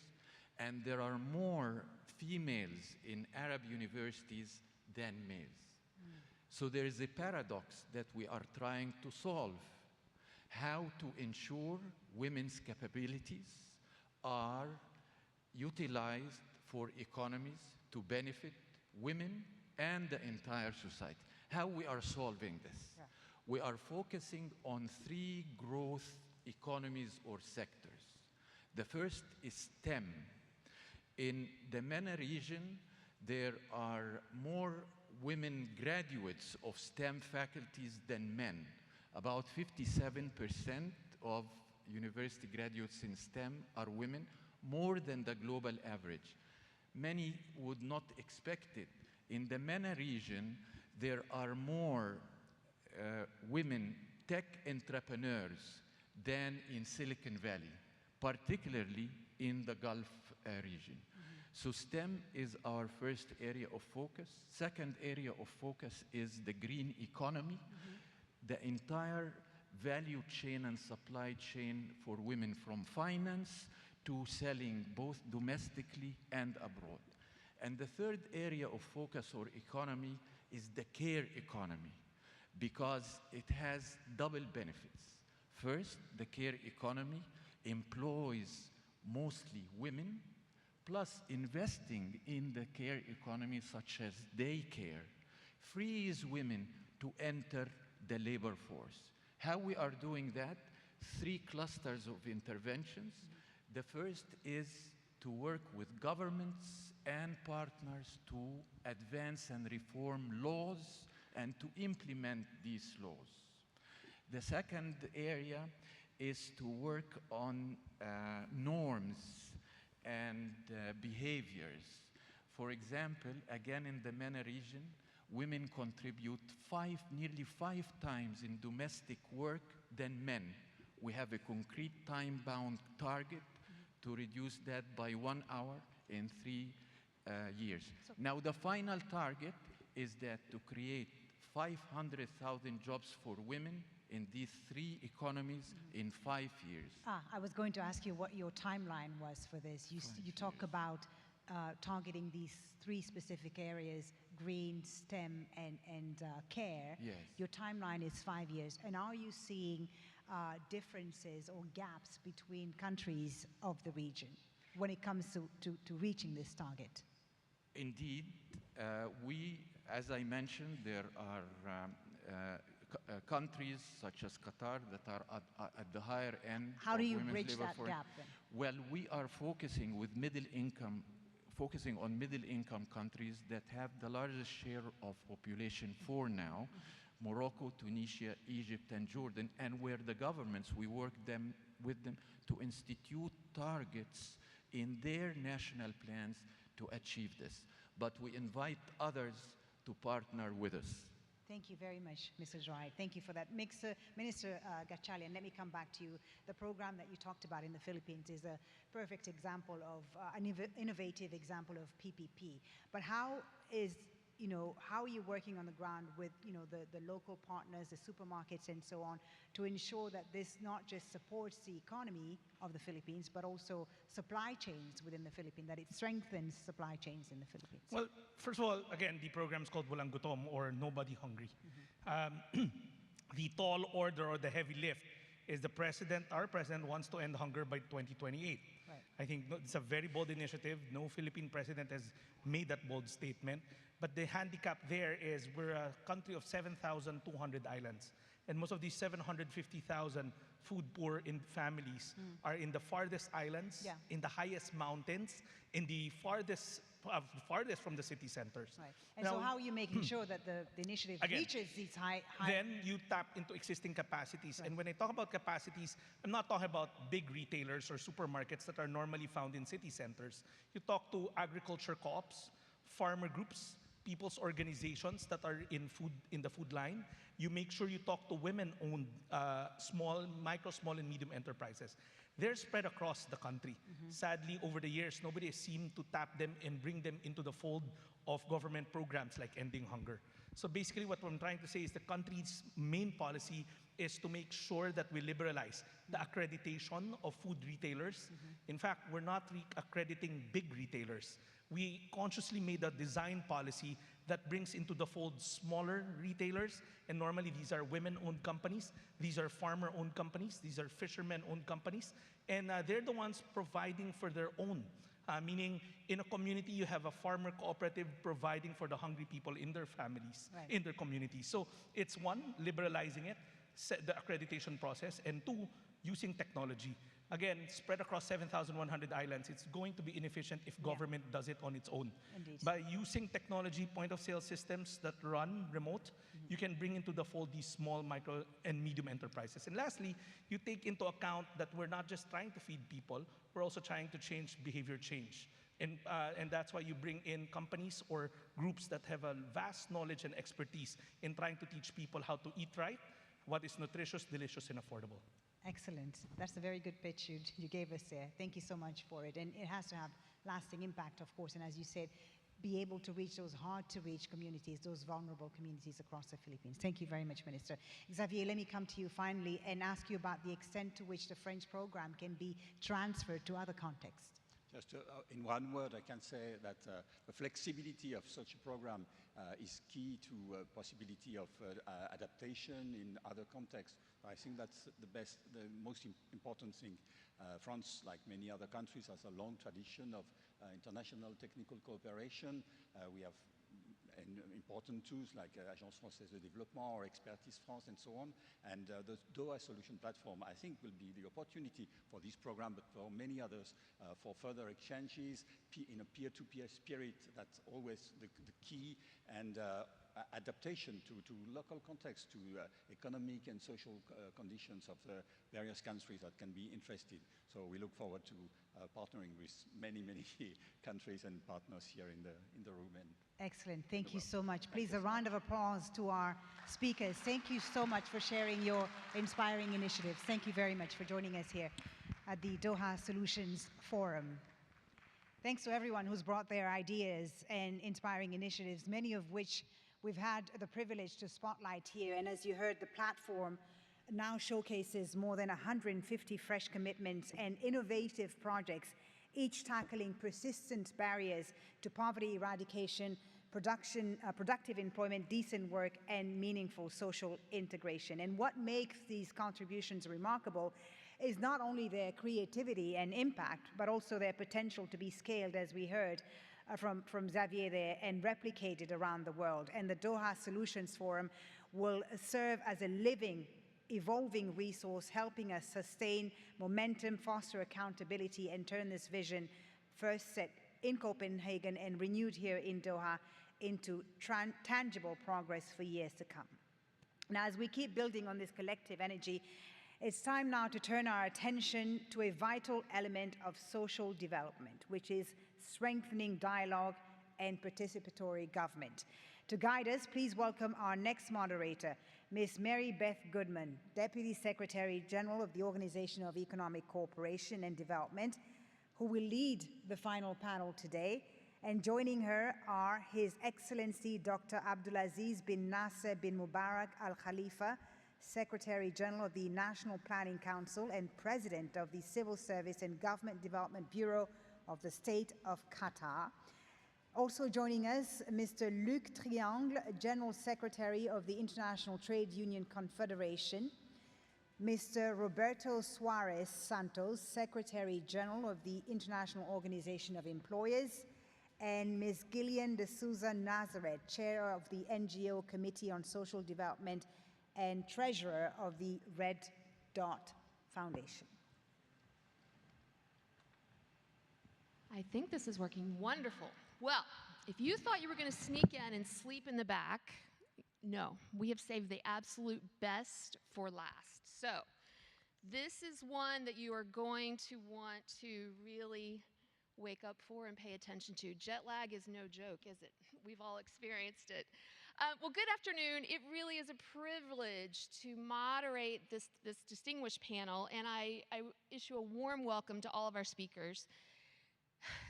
and there are more females in Arab universities than males. So there is a paradox that we are trying to solve: how to ensure women's capabilities are utilized for economies to benefit women and the entire society. How we are solving this? Yeah. We are focusing on 3 growth economies or sectors. The first is STEM. In the MENA region, there are more women graduates of STEM faculties than men. About 57% of university graduates in STEM are women, more than the global average. Many would not expect it. In the MENA region, there are more women tech entrepreneurs than in Silicon Valley, particularly in the Gulf region. So STEM is our first area of focus. Second area of focus is the green economy, the entire value chain and supply chain for women, from finance to selling both domestically and abroad. And the third area of focus or economy is the care economy, because it has double benefits. First, the care economy employs mostly women, plus investing in the care economy, such as daycare, frees women to enter the labor force. How we are doing that? 3 clusters of interventions. The first is to work with governments and partners to advance and reform laws and to implement these laws. The second area is to work on norms and behaviors. For example, again in the MENA region, women contribute nearly 5 times in domestic work than men. We have a concrete time-bound target to reduce that by 1 hour in 3 years. Now, the final target is that to create 500,000 jobs for women in these three economies in 5 years. I was going to ask you what your timeline was for this. You talk about targeting these three specific areas: green, STEM, and care. Yes. Your timeline is 5 years. And are you seeing differences or gaps between countries of the region when it comes to reaching this target? Indeed, as I mentioned, there are countries such as Qatar that are at the higher end. How do you women's bridge labor that force. gap then? Well, we are focusing on middle income countries that have the largest share of population for now, Morocco, Tunisia, Egypt, and Jordan, and where the governments, we work with them to institute targets in their national plans to achieve this. But we invite others to partner with us. Thank you very much, Mrs. Wright. Thank you for that. Minister Gatchalian, let me come back to you. The program that you talked about in the Philippines is a perfect example of an innovative example of PPP. But how are you working on the ground with, the local partners, the supermarkets and so on, to ensure that this not just supports the economy of the Philippines, but also supply chains within the Philippines, that it strengthens supply chains in the Philippines? Well, first of all, again, the program is called Walang Gutom, or Nobody Hungry. The tall order or the heavy lift is our president wants to end hunger by 2028. Right. I think it's a very bold initiative. No Philippine president has made that bold statement. But the handicap there is we're a country of 7,200 islands. And most of these 750,000 food poor in families are in the farthest islands, in the highest mountains, in the farthest from the city centers. Right. And Now, so how are you making sure that the initiative Again, reaches these high... Then you tap into existing capacities. Right. And when I talk about capacities, I'm not talking about big retailers or supermarkets that are normally found in city centers. You talk to agriculture co-ops, farmer groups, people's organizations that are in the food line. You make sure you talk to women-owned micro, small, and medium enterprises. They're spread across the country. Sadly, over the years, nobody has seemed to tap them and bring them into the fold of government programs like ending hunger. So basically what I'm trying to say is the country's main policy is to make sure that we liberalize the accreditation of food retailers. In fact, we're not accrediting big retailers. We consciously made a design policy that brings into the fold smaller retailers, and normally these are women-owned companies, these are farmer-owned companies, these are fishermen-owned companies, and they're the ones providing for their own. Meaning, in a community, you have a farmer cooperative providing for the hungry people in their families, Right. in their communities. So it's one, liberalizing it, the accreditation process, and two, using technology. Again, spread across 7,100 islands, it's going to be inefficient if government does it on its own. Indeed. By using technology, point-of-sale systems that run remote, you can bring into the fold these small, micro, and medium enterprises. And lastly, you take into account that we're not just trying to feed people, we're also trying to change behavior change. And that's why you bring in companies or groups that have a vast knowledge and expertise in trying to teach people how to eat right, what is nutritious, delicious, and affordable. Excellent. That's a very good pitch you gave us there. Thank you so much for it. And it has to have lasting impact, of course, and as you said, be able to reach those hard-to-reach communities, those vulnerable communities across the Philippines. Thank you very much, Minister. Xavier, let me come to you finally and ask you about the extent to which the French program can be transferred to other contexts. Just in one word, I can say that the flexibility of such a program is key to possibility of adaptation in other contexts. I think that's the most important thing. France, like many other countries, has a long tradition of international technical cooperation. We have important tools like Agence Française de Développement or Expertise France and so on. And the Doha Solution Platform, I think, will be the opportunity for this program, but for many others, for further exchanges in a peer-to-peer spirit. That's always the key, and adaptation to local context, to economic and social conditions of the various countries that can be interested. So we look forward to partnering with many countries and partners here in the room. And excellent. Thank you so much. Please, a round of applause to our speakers. Thank you so much for sharing your inspiring initiatives. Thank you very much for joining us here at the Doha Solutions Forum. Thanks to everyone who's brought their ideas and inspiring initiatives, many of which we've had the privilege to spotlight here. And as you heard, the platform now showcases more than 150 fresh commitments and innovative projects, each tackling persistent barriers to poverty eradication, productive employment, decent work, and meaningful social integration. And what makes these contributions remarkable is not only their creativity and impact, but also their potential to be scaled, as we heard from Xavier there, and replicated around the world. And the Doha Solutions Forum will serve as a living, evolving resource, helping us sustain momentum, foster accountability, and turn this vision, first set in Copenhagen and renewed here in Doha, into tangible progress for years to come. Now, as we keep building on this collective energy, it's time now to turn our attention to a vital element of social development, which is strengthening dialogue and participatory government. To guide us, please welcome our next moderator, Ms. Mary Beth Goodman, Deputy Secretary General of the Organization of Economic Cooperation and Development, who will lead the final panel today. And joining her are His Excellency Dr. Abdulaziz bin Nasser bin Mubarak Al Khalifa, Secretary General of the National Planning Council and President of the Civil Service and Government Development Bureau of the State of Qatar. Also joining us, Mr. Luc Triangle, General Secretary of the International Trade Union Confederation, Mr. Roberto Suarez Santos, Secretary General of the International Organization of Employers, and Ms. Gillian de Souza Nazareth, Chair of the NGO Committee on Social Development and Treasurer of the Red Dot Foundation. I think this is working wonderful. Well, if you thought you were going to sneak in and sleep in the back, no, we have saved the absolute best for last. So this is one that you are going to want to really wake up for and pay attention to. Jet lag is no joke, is it? We've all experienced it. Well, good afternoon. It really is a privilege to moderate this distinguished panel, and I issue a warm welcome to all of our speakers.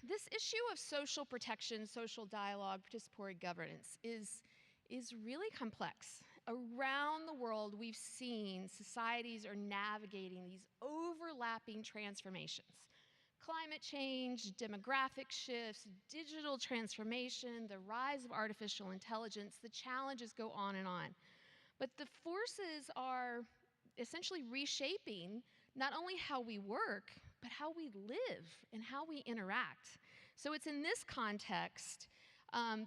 This issue of social protection, social dialogue, participatory governance is really complex. Around the world, we've seen societies are navigating these overlapping transformations. Climate change, demographic shifts, digital transformation, the rise of artificial intelligence, the challenges go on and on. But the forces are essentially reshaping not only how we work, but how we live and how we interact. So it's in this context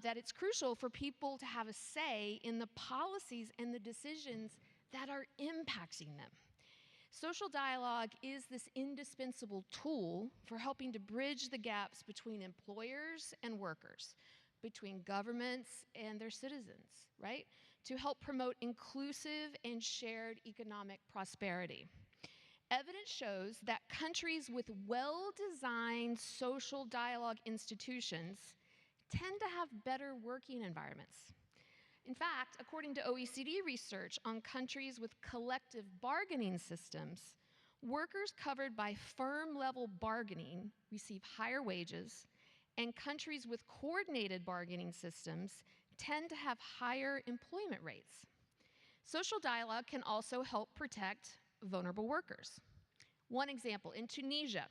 that it's crucial for people to have a say in the policies and the decisions that are impacting them. Social dialogue is this indispensable tool for helping to bridge the gaps between employers and workers, between governments and their citizens, right? To help promote inclusive and shared economic prosperity. Evidence shows that countries with well-designed social dialogue institutions tend to have better working environments. In fact, according to OECD research on countries with collective bargaining systems, workers covered by firm-level bargaining receive higher wages, and countries with coordinated bargaining systems tend to have higher employment rates. Social dialogue can also help protect vulnerable workers. One example, in Tunisia,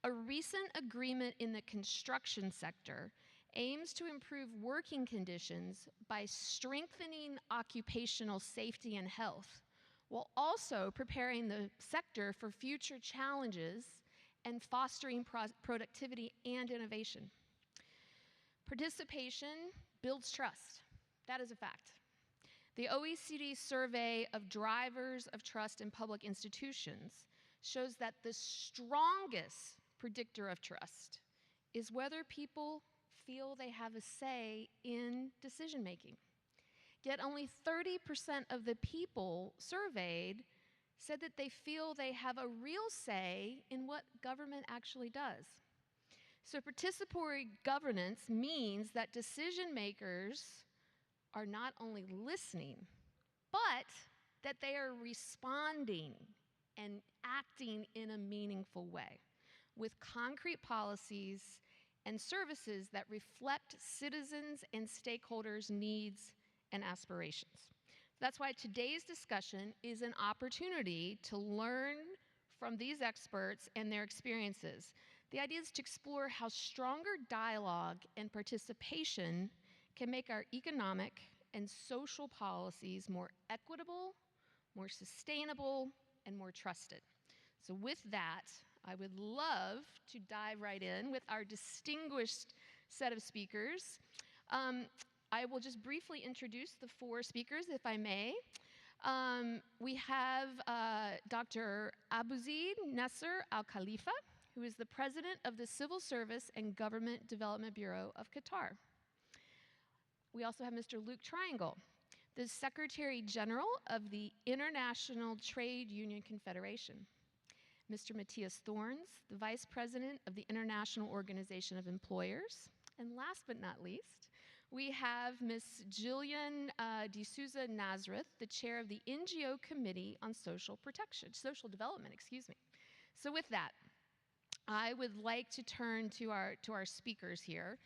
a recent agreement in the construction sector aims to improve working conditions by strengthening occupational safety and health, while also preparing the sector for future challenges and fostering productivity and innovation. Participation builds trust. That is a fact. The OECD survey of drivers of trust in public institutions shows that the strongest predictor of trust is whether people feel they have a say in decision making. Yet only 30% of the people surveyed said that they feel they have a real say in what government actually does. So participatory governance means that decision makers are not only listening, but that they are responding and acting in a meaningful way with concrete policies and services that reflect citizens' and stakeholders' needs and aspirations. That's why today's discussion is an opportunity to learn from these experts and their experiences. The idea is to explore how stronger dialogue and participation can make our economic and social policies more equitable, more sustainable, and more trusted. So with that, I would love to dive right in with our distinguished set of speakers. I will just briefly introduce the four speakers, if I may. We have Dr. Abouzeid Nasser Al Khalifa, who is the president of the Civil Service and Government Development Bureau of Qatar. We also have Mr. Luke Triangle, the Secretary General of the International Trade Union Confederation. Mr. Matthias Thorns, the Vice President of the International Organization of Employers. And last but not least, we have Ms. Jillian D'Souza Nazareth, the chair of the NGO Committee on Social Development, excuse me. So with that, I would like to turn to our speakers here.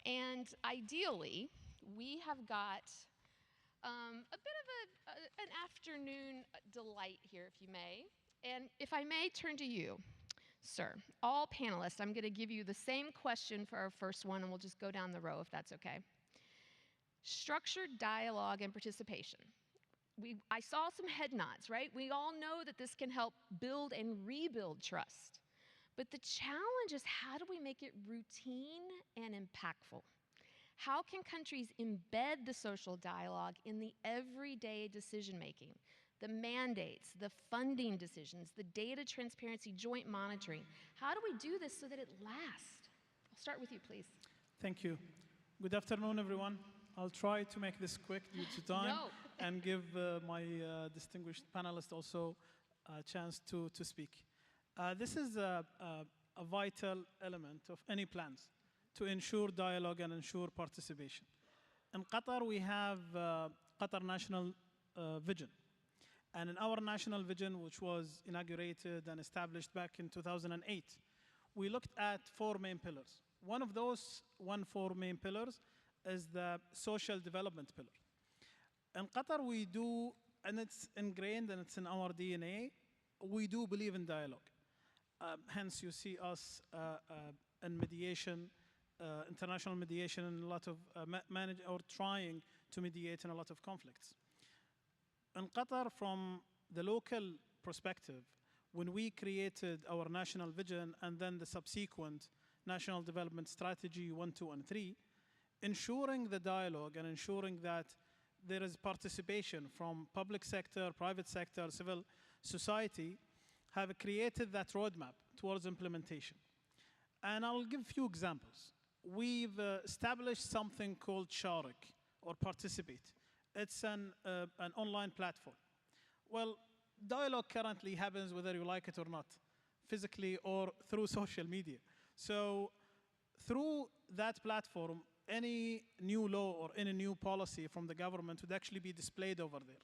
And ideally, we have got a bit of an afternoon delight here, if you may. And if I may turn to you, sir, all panelists, I'm going to give you the same question for our first one, and we'll just go down the row if that's okay. Structured dialogue and participation. I saw some head nods, right? We all know that this can help build and rebuild trust. But the challenge is, how do we make it routine and impactful? How can countries embed the social dialogue in the everyday decision-making, the mandates, the funding decisions, the data transparency, joint monitoring? How do we do this so that it lasts? I'll start with you, please. Thank you. Good afternoon, everyone. I'll try to make this quick due to time and give my distinguished panelists also a chance to speak. This is a vital element of any plans to ensure dialogue and ensure participation. In Qatar, we have Qatar National Vision. And in our national vision, which was inaugurated and established back in 2008, we looked at four main pillars. One of those four main pillars is the social development pillar. In Qatar, we do, and it's ingrained and it's in our DNA, we do believe in dialogue. Hence, you see us in mediation, international mediation, and a lot of or trying to mediate in a lot of conflicts. In Qatar, from the local perspective, when we created our national vision and then the subsequent national development strategy 1, 2, and 3, ensuring the dialogue and ensuring that there is participation from public sector, private sector, civil society, have created that roadmap towards implementation. And I'll give a few examples. We've established something called Sharik, or Participate. It's an online platform. Well, dialogue currently happens whether you like it or not, physically or through social media. So through that platform, any new law or any new policy from the government would actually be displayed over there.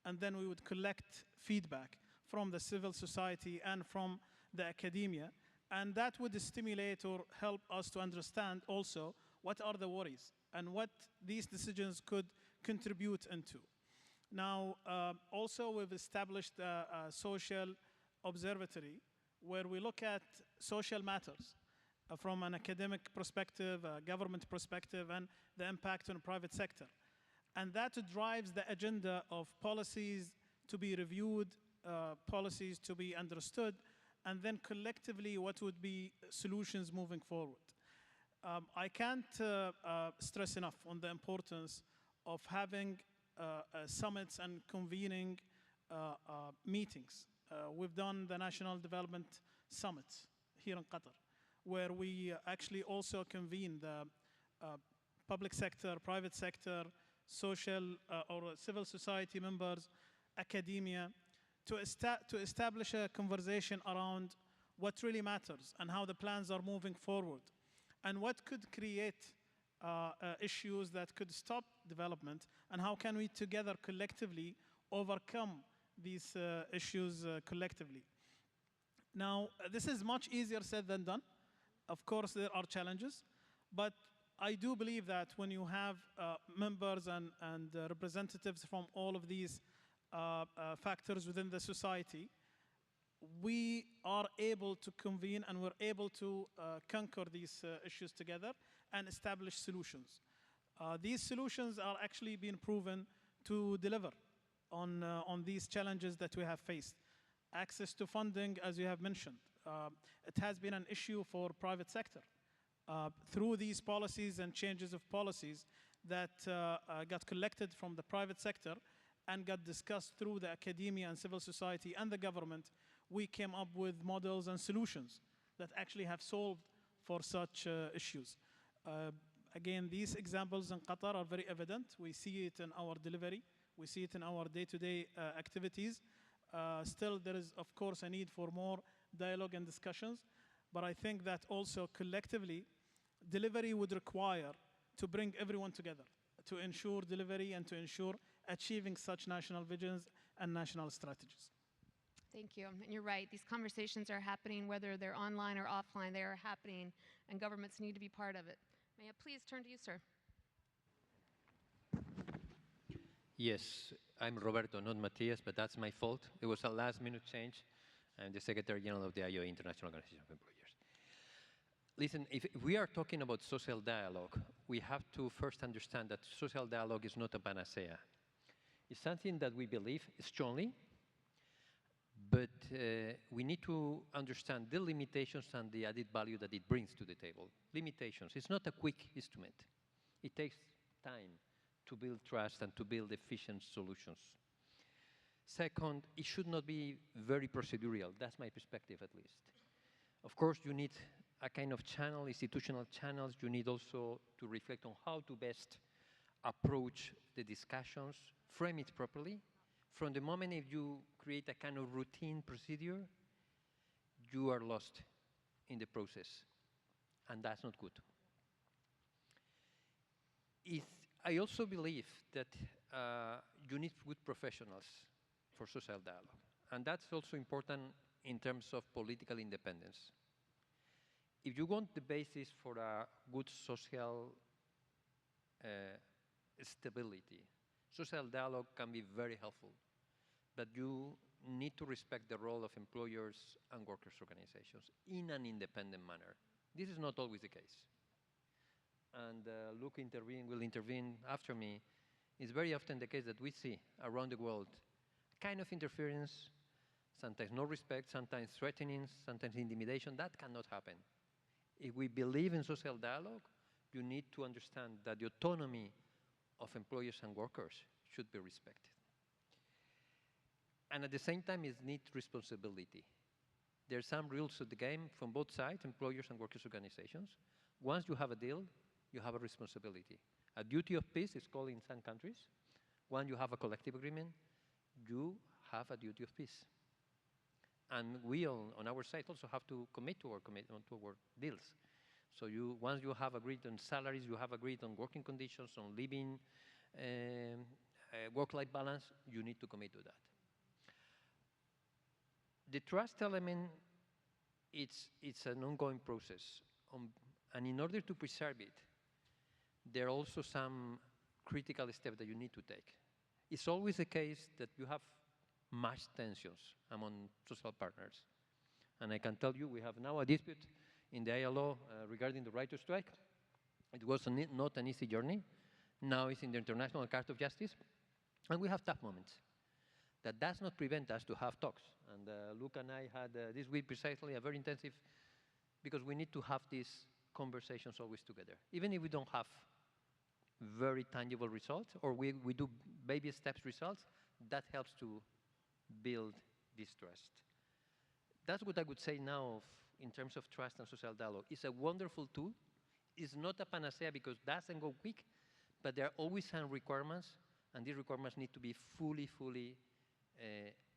And then we would collect feedback from the civil society and from the academia. And that would stimulate or help us to understand also what are the worries and what these decisions could contribute into. Now, also we've established a social observatory where we look at social matters from an academic perspective, a government perspective, and the impact on the private sector. And that drives the agenda of policies to be reviewed, policies to be understood, and then collectively what would be solutions moving forward. I can't stress enough on the importance of having summits and convening meetings. We've done the National Development Summit here in Qatar, where we actually also convene the public sector, private sector, social or civil society members, academia, to establish a conversation around what really matters and how the plans are moving forward, and what could create issues that could stop development, and how can we together collectively overcome these issues collectively. Now, this is much easier said than done. Of course, there are challenges, but I do believe that when you have members and representatives from all of these factors within the society, we are able to convene and we're able to conquer these issues together and establish solutions. These solutions are actually being proven to deliver on these challenges that we have faced. Access to funding, as you have mentioned, it has been an issue for private sector. Through these policies and changes of policies that got collected from the private sector and got discussed through the academia and civil society and the government, we came up with models and solutions that actually have solved for such issues. Again, these examples in Qatar are very evident. We see it in our delivery. We see it in our day-to-day activities. Still, there is, of course, a need for more dialogue and discussions. But I think that also collectively, delivery would require to bring everyone together to ensure delivery and to ensure achieving such national visions and national strategies. Thank you. And you're right. These conversations are happening, whether they're online or offline, they are happening, and governments need to be part of it. May I please turn to you, sir? Yes, I'm Roberto, not Matthias, but that's my fault. It was a last-minute change. I'm the Secretary General of the IOA, International Organization of Employers. Listen, if we are talking about social dialogue, we have to first understand that social dialogue is not a panacea. It's something that we believe strongly, but we need to understand the limitations and the added value that it brings to the table. Limitations, it's not a quick instrument. It takes time to build trust and to build efficient solutions. Second, it should not be very procedural. That's my perspective, at least. Of course, you need a kind of channel, institutional channels. You need also to reflect on how to best approach the discussions, frame it properly. From the moment if you create a kind of routine procedure, you are lost in the process, and that's not good. I also believe that you need good professionals for social dialogue, and that's also important in terms of political independence. If you want the basis for a good social stability, social dialogue can be very helpful, but you need to respect the role of employers and workers' organizations in an independent manner. This is not always the case. And Luke will intervene after me. It's very often the case that we see around the world kind of interference, sometimes no respect, sometimes threatening, sometimes intimidation. That cannot happen. If we believe in social dialogue, you need to understand that the autonomy of employers and workers should be respected. And at the same time, it needs responsibility. There are some rules of the game from both sides, employers and workers' organizations. Once you have a deal, you have a responsibility. A duty of peace is called in some countries. When you have a collective agreement, you have a duty of peace. And we on our side also have to commit to our deals. So once you have agreed on salaries, you have agreed on working conditions, on living, work-life balance, you need to commit to that. The trust element, it's an ongoing process. And in order to preserve it, there are also some critical steps that you need to take. It's always the case that you have much tensions among social partners. And I can tell you, we have now a dispute in the ILO regarding the right to strike. It was not an easy journey. Now it's in the International Court of Justice. And we have tough moments. That does not prevent us to have talks. And Luke and I had this week precisely a very intensive, because we need to have these conversations always together. Even if we don't have very tangible results, or we do baby steps results, that helps to build this trust. That's what I would say now in terms of trust and social dialogue. It's a wonderful tool. It's not a panacea because it doesn't go quick, but there are always some requirements, and these requirements need to be fully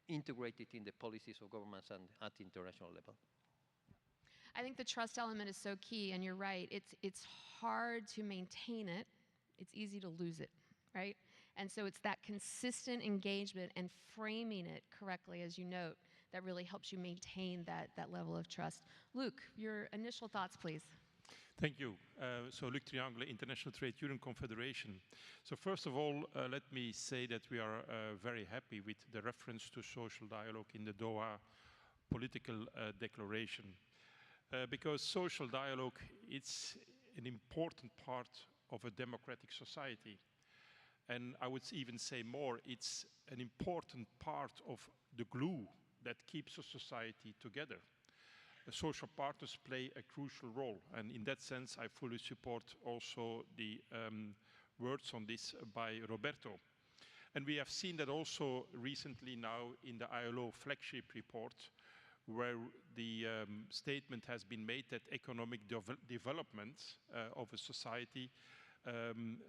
integrated in the policies of governments and at the international level. I think the trust element is so key, and you're right. It's hard to maintain it. It's easy to lose it, right? And so it's that consistent engagement and framing it correctly, as you note, that really helps you maintain that level of trust. Luke, your initial thoughts, please. Thank you. So Luc Triangle, International Trade Union Confederation. So first of all, let me say that we are very happy with the reference to social dialogue in the Doha political declaration. Because social dialogue, it's an important part of a democratic society. And I would even say more, it's an important part of the glue that keeps a society together. The social partners play a crucial role, and in that sense, I fully support also the words on this by Roberto. And we have seen that also recently now in the ILO flagship report, where the statement has been made that economic development of a society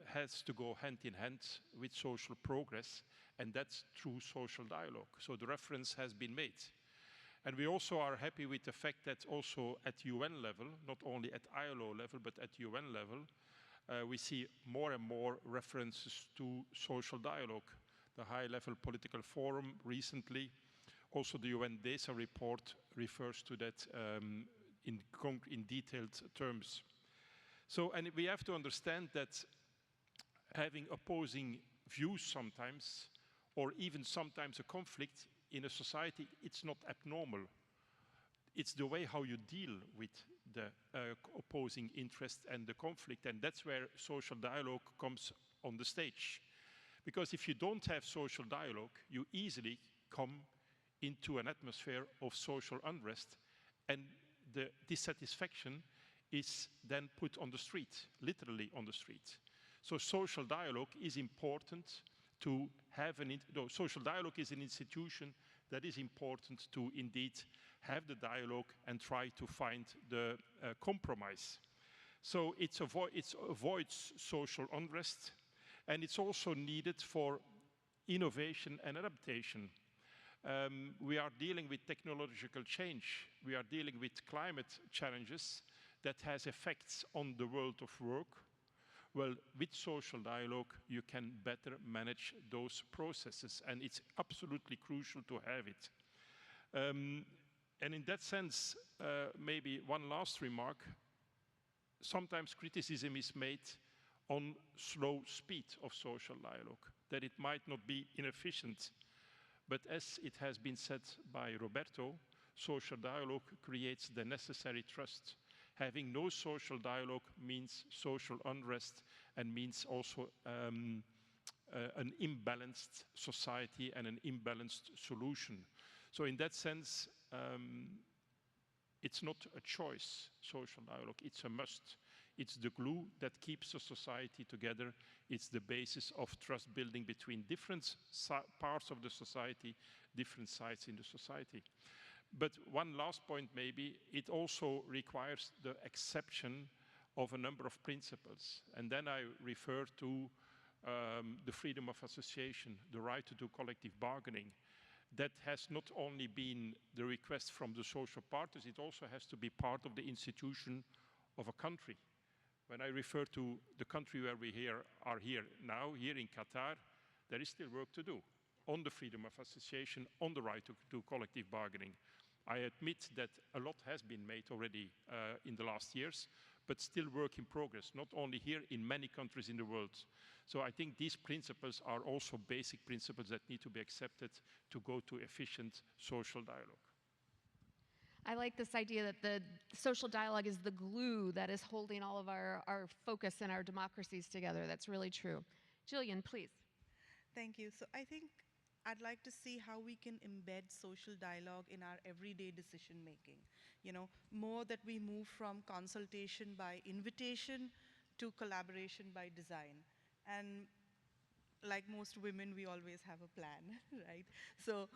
has to go hand in hand with social progress, and that's through social dialogue. So the reference has been made. And we also are happy with the fact that also at UN level, not only at ILO level, but at UN level, we see more and more references to social dialogue. The high-level political forum recently, also the UN DESA report refers to that in detailed terms. So, and we have to understand that having opposing views sometimes, or even sometimes a conflict in a society, it's not abnormal. It's the way how you deal with the opposing interest and the conflict, and that's where social dialogue comes on the stage. Because if you don't have social dialogue, you easily come into an atmosphere of social unrest, and the dissatisfaction is then put on the street, literally on the street. So social dialogue is important to have social dialogue is an institution that is important to indeed have the dialogue and try to find the compromise. So it avoids social unrest, and it's also needed for innovation and adaptation. We are dealing with technological change. We are dealing with climate challenges that has effects on the world of work. Well, with social dialogue, you can better manage those processes, and it's absolutely crucial to have it. And in that sense, maybe one last remark. Sometimes criticism is made on slow speed of social dialogue, that it might not be inefficient. But as it has been said by Roberto, social dialogue creates the necessary trust. Having no social dialogue means social unrest and means also an imbalanced society and an imbalanced solution. So in that sense, it's not a choice, social dialogue, it's a must. It's the glue that keeps a society together. It's the basis of trust building between different parts of the society, different sides in the society. But one last point maybe, it also requires the exception of a number of principles. And then I refer to the freedom of association, the right to do collective bargaining. That has not only been the request from the social partners, it also has to be part of the institution of a country. When I refer to the country where we are here now, here in Qatar, there is still work to do on the freedom of association, on the right to do collective bargaining. I admit that a lot has been made already in the last years, but still work in progress, not only here, in many countries in the world. So I think these principles are also basic principles that need to be accepted to go to efficient social dialogue. I like this idea that the social dialogue is the glue that is holding all of our focus and our democracies together. That's really true. Jillian, please. Thank you. So I think I'd like to see how we can embed social dialogue in our everyday decision making. You know, more that we move from consultation by invitation to collaboration by design. And like most women, we always have a plan, right? So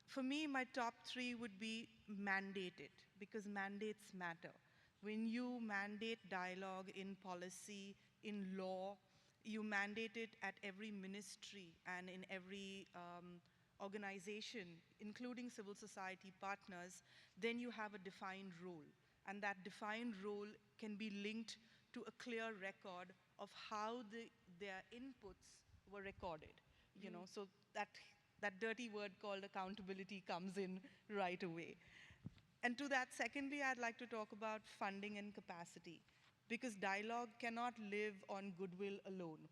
for me, my top three would be mandated, because mandates matter. When you mandate dialogue in policy, in law, you mandate it at every ministry and in every organization, including civil society partners, then you have a defined role. And that defined role can be linked to a clear record of how their inputs were recorded. You know, so that dirty word called accountability comes in right away. And to that, secondly, I'd like to talk about funding and capacity, because dialogue cannot live on goodwill alone.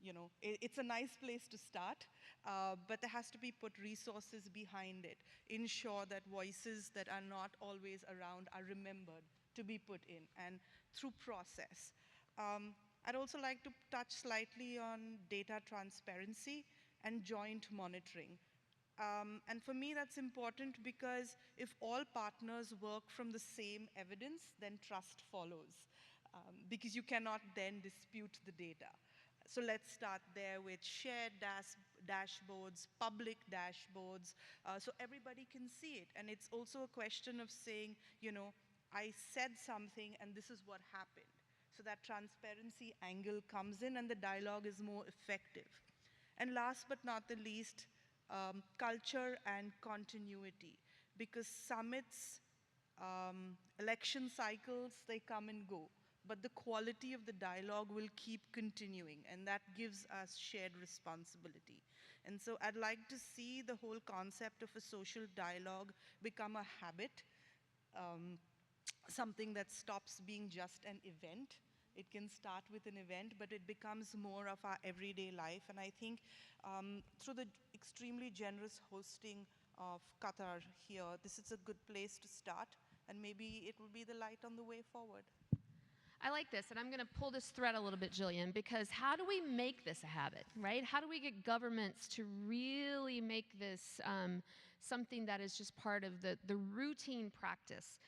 You know, it's a nice place to start, but there has to be put resources behind it. Ensure that voices that are not always around are remembered to be put in, and through process. I'd also like to touch slightly on data transparency and joint monitoring. And for me, that's important because if all partners work from the same evidence, then trust follows, because you cannot then dispute the data. So let's start there with shared dashboards, public dashboards, so everybody can see it. And it's also a question of saying, you know, I said something and this is what happened. So that transparency angle comes in and the dialogue is more effective. And last but not the least, culture and continuity, because summits, election cycles, they come and go, but the quality of the dialogue will keep continuing, and that gives us shared responsibility. And so I'd like to see the whole concept of a social dialogue become a habit, something that stops being just an event. It can start with an event, but it becomes more of our everyday life. And I think through the extremely generous hosting of Qatar here, this is a good place to start, and maybe it will be the light on the way forward. I like this, and I'm going to pull this thread a little bit, Jillian, because how do we make this a habit, right? How do we get governments to really make this something that is just part of the routine practice?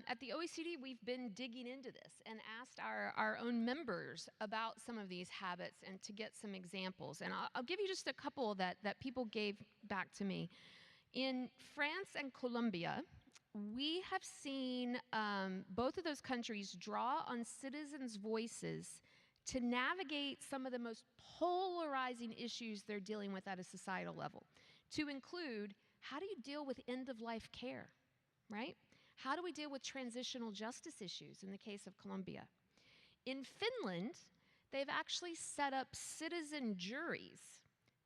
At the OECD, we've been digging into this and asked our own members about some of these habits and to get some examples. And I'll give you just a couple that people gave back to me. In France and Colombia, we have seen both of those countries draw on citizens' voices to navigate some of the most polarizing issues they're dealing with at a societal level, to include, how do you deal with end-of-life care, right? How do we deal with transitional justice issues in the case of Colombia? In Finland, they've actually set up citizen juries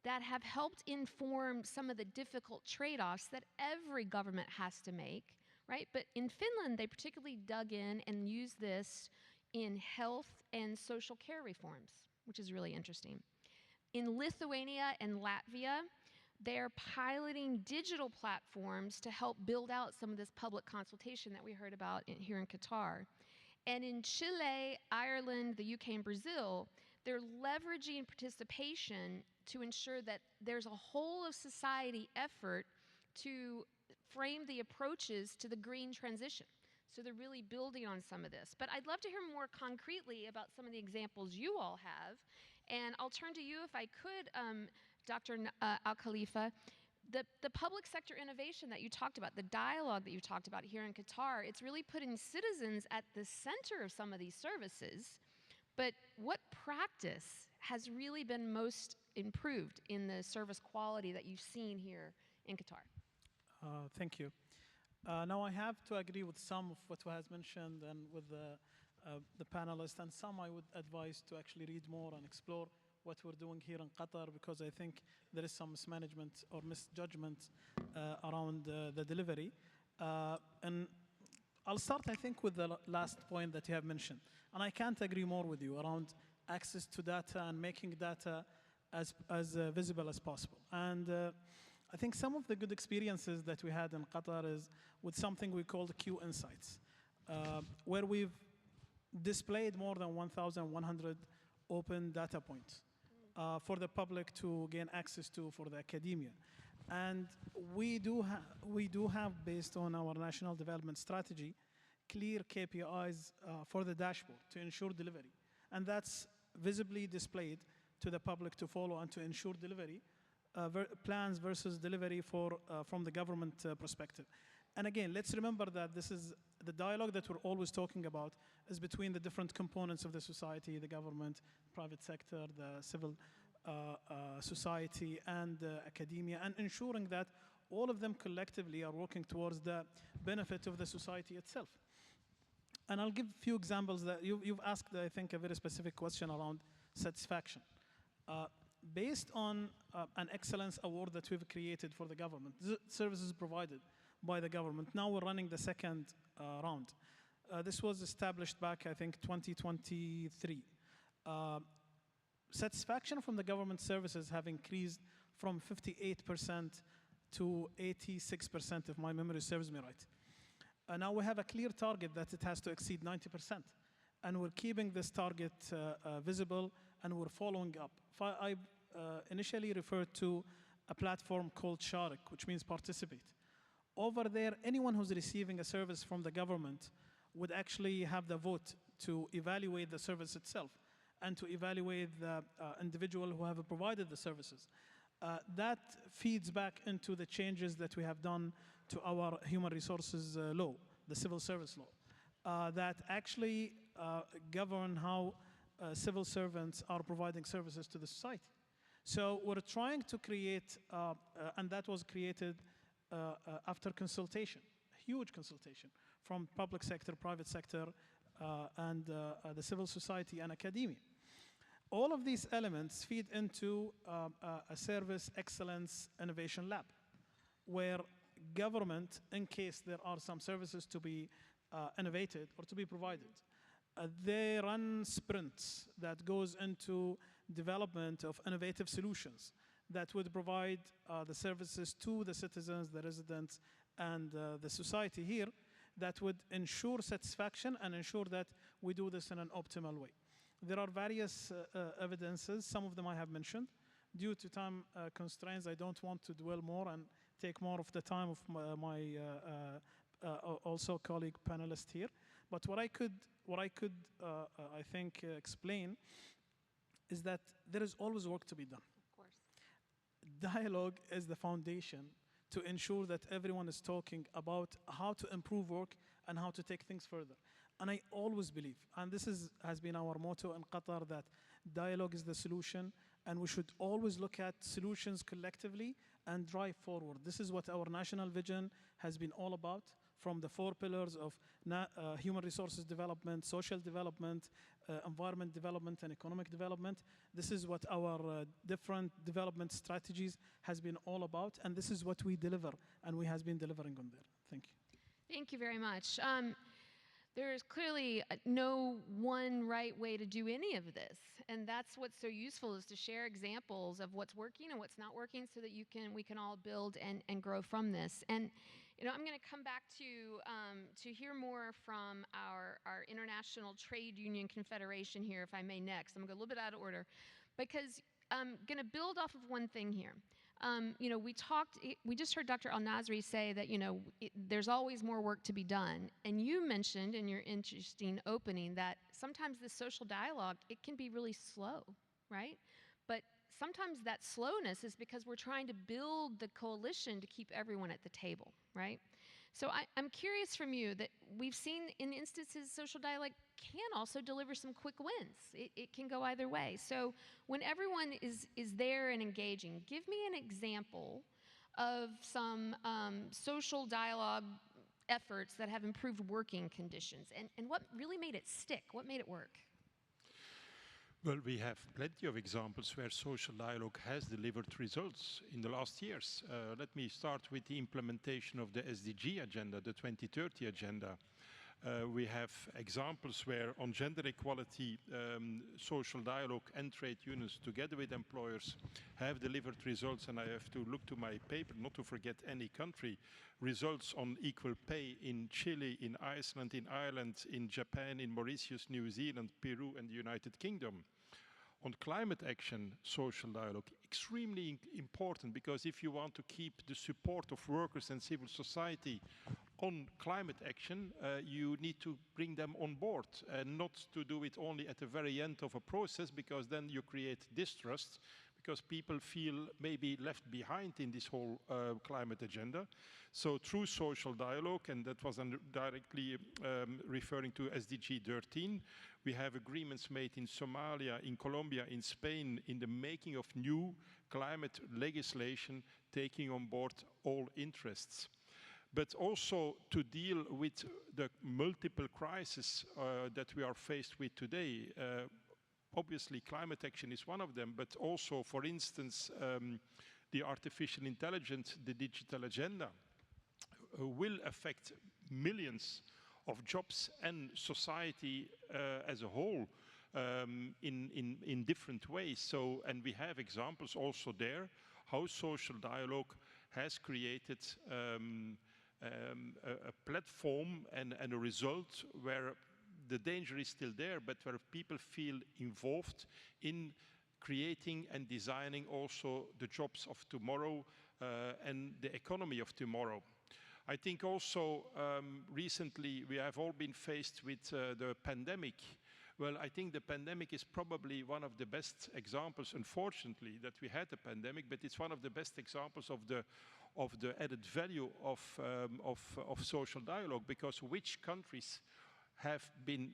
that have helped inform some of the difficult trade-offs that every government has to make, right? But in Finland, they particularly dug in and used this in health and social care reforms, which is really interesting. In Lithuania and Latvia, they're piloting digital platforms to help build out some of this public consultation that we heard about here in Qatar. And in Chile, Ireland, the UK, and Brazil, they're leveraging participation to ensure that there's a whole of society effort to frame the approaches to the green transition. So they're really building on some of this. But I'd love to hear more concretely about some of the examples you all have. And I'll turn to you, if I could, Dr. Al-Khalifa. The public sector innovation that you talked about, the dialogue that you talked about here in Qatar, it's really putting citizens at the center of some of these services. But what practice has really been most improved in the service quality that you've seen here in Qatar? Thank you. Now I have to agree with some of what was mentioned and with the panelists, and some I would advise to actually read more and explore what we're doing here in Qatar, because I think there is some mismanagement or misjudgment around the delivery. And I'll start, I think, with the last point that you have mentioned. And I can't agree more with you around access to data and making data as visible as possible. And I think some of the good experiences that we had in Qatar is with something we call the Q Insights, where we've displayed more than 1,100 open data points for the public to gain access to for the academia. And we do have, based on our national development strategy, clear KPIs for the dashboard to ensure delivery. And that's visibly displayed to the public to follow and to ensure delivery, plans versus delivery from the government perspective. And again, let's remember that this is the dialogue that we're always talking about is between the different components of the society, the government, private sector, the civil society, and academia, and ensuring that all of them collectively are working towards the benefit of the society itself. And I'll give a few examples that you've asked, I think, a very specific question around satisfaction. Based on an excellence award that we've created for the government, services provided by the government. Now we're running the second round. This was established back, I think, 2023. Satisfaction from the government services have increased from 58% to 86%, if my memory serves me right. Now we have a clear target that it has to exceed 90%. And we're keeping this target visible, and we're following up. I initially referred to a platform called Sharik, which means participate. Over there, anyone who's receiving a service from the government would actually have the vote to evaluate the service itself and to evaluate the individual who have provided the services. That feeds back into the changes that we have done to our human resources law, the civil service law, that actually govern how civil servants are providing services to the society. So we're trying to create, and that was created after consultation, huge consultation from public sector, private sector, and the civil society and academia. All of these elements feed into a service excellence innovation lab, where government, in case there are some services to be innovated or to be provided, they run sprints that goes into development of innovative solutions that would provide the services to the citizens, the residents, and the society here that would ensure satisfaction and ensure that we do this in an optimal way. There are various evidences, some of them I have mentioned. Due to time constraints, I don't want to dwell more and take more of the time of my also colleague panelist here. But what I could, I think, explain is that there is always work to be done. Of course. Dialogue is the foundation to ensure that everyone is talking about how to improve work and how to take things further. And I always believe, and this has been our motto in Qatar, that dialogue is the solution, and we should always look at solutions collectively and drive forward. This is what our national vision has been all about, from the 4 pillars of human resources development, social development, environment development, and economic development. This is what our different development strategies has been all about, and this is what we deliver, and we has been delivering on there. Thank you. Thank you very much. There is clearly no one right way to do any of this, and that's what's so useful, is to share examples of what's working and what's not working, so that we can all build and grow from this. And I'm going to come back to hear more from our International Trade Union Confederation here, if I may, next. I'm going to go a little bit out of order, because I'm going to build off of one thing here. We just heard Dr. Al-Nasri say that, there's always more work to be done. And you mentioned in your interesting opening that sometimes the social dialogue, it can be really slow, right? But sometimes that slowness is because we're trying to build the coalition to keep everyone at the table, right? So I'm curious from you that we've seen in instances social dialogue can also deliver some quick wins. It can go either way. So when everyone is there and engaging, give me an example of some social dialogue efforts that have improved working conditions, and what really made it stick, what made it work? Well, we have plenty of examples where social dialogue has delivered results in the last years. Let me start with the implementation of the SDG agenda, the 2030 agenda. We have examples where on gender equality, social dialogue and trade unions together with employers have delivered results, and I have to look to my paper, not to forget any country, results on equal pay in Chile, in Iceland, in Ireland, in Japan, in Mauritius, New Zealand, Peru, and the United Kingdom. On climate action, social dialogue, extremely important, because if you want to keep the support of workers and civil society on climate action, you need to bring them on board, and not to do it only at the very end of a process, because then you create distrust, because people feel maybe left behind in this whole climate agenda. So through social dialogue, and that was directly referring to SDG 13, we have agreements made in Somalia, in Colombia, in Spain, in the making of new climate legislation, taking on board all interests. But also to deal with the multiple crises that we are faced with today. Obviously, climate action is one of them, but also, for instance, the artificial intelligence, the digital agenda. will affect millions of jobs and society as a whole in different ways. So, and we have examples also there how social dialogue has created a platform and a result where the danger is still there, but where people feel involved in creating and designing also the jobs of tomorrow and the economy of tomorrow. I think also recently we have all been faced with the pandemic. Well, I think the pandemic is probably one of the best examples, unfortunately, that we had a pandemic, but it's one of the best examples of the added value of social dialogue, because which countries have been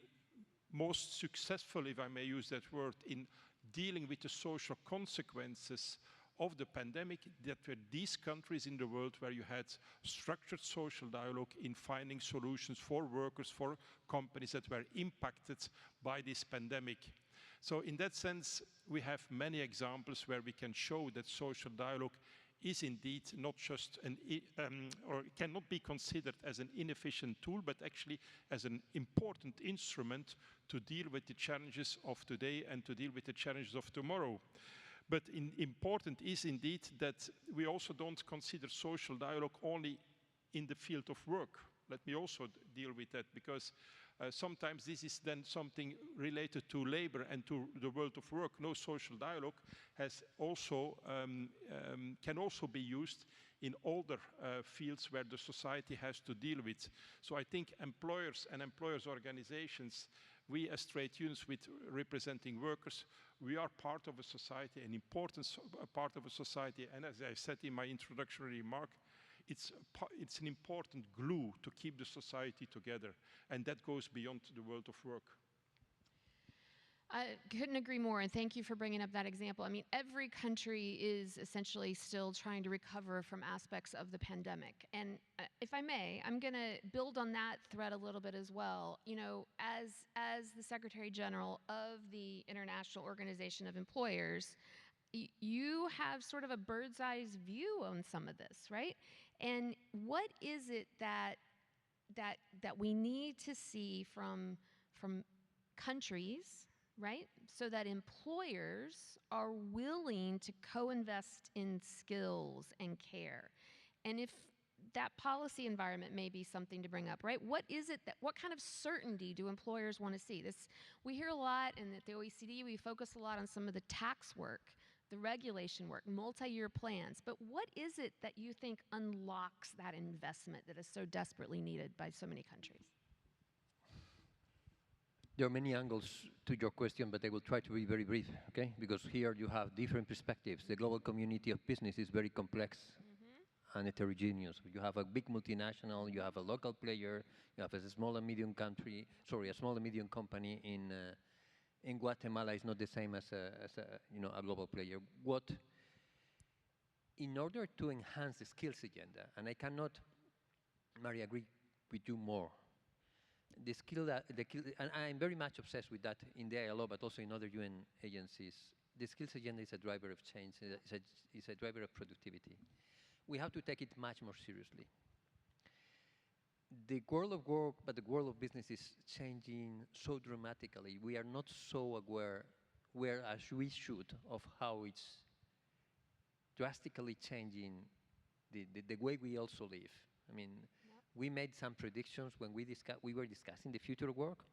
most successful, if I may use that word, in dealing with the social consequences of the pandemic, that were these countries in the world where you had structured social dialogue in finding solutions for workers, for companies that were impacted by this pandemic. So in that sense, we have many examples where we can show that social dialogue is indeed not just or cannot be considered as an inefficient tool, but actually as an important instrument to deal with the challenges of today and to deal with the challenges of tomorrow. But important is indeed that we also don't consider social dialogue only in the field of work. Let me also deal with that, because sometimes this is then something related to labor and to the world of work. No, social dialogue has also, can also be used in other fields where the society has to deal with. So I think employers and employers' organizations, we as trade unions with representing workers, we are part of a society, an important part of a society, and as I said in my introductory remark, it's an important glue to keep the society together, and that goes beyond the world of work. I couldn't agree more, and thank you for bringing up that example. I mean, every country is essentially still trying to recover from aspects of the pandemic. And if I may, I'm going to build on that thread a little bit as well. You know, as the Secretary General of the International Organization of Employers, you have sort of a bird's eye view on some of this, right? And what is it that we need to see from countries, right? So that employers are willing to co-invest in skills and care. And if that policy environment may be something to bring up, right? What is it what kind of certainty do employers want to see? We hear a lot, and at the OECD, we focus a lot on some of the tax work, the regulation work, multi-year plans. But what is it that you think unlocks that investment that is so desperately needed by so many countries? There are many angles to your question, but I will try to be very brief, okay? Because here you have different perspectives. The global community of business is very complex and heterogeneous. You have a big multinational, you have a local player, you have a small and medium company in Guatemala is not the same as a global player. In order to enhance the skills agenda, and I cannot, Mary, agree with you more. And I'm very much obsessed with that in the ILO, but also in other UN agencies. The skills agenda is a driver of change, is a driver of productivity. We have to take it much more seriously. The world of work, but the world of business is changing so dramatically. We are not so aware, whereas we should, of how it's drastically changing the way we also live. I mean, we made some predictions when we were discussing the future of work.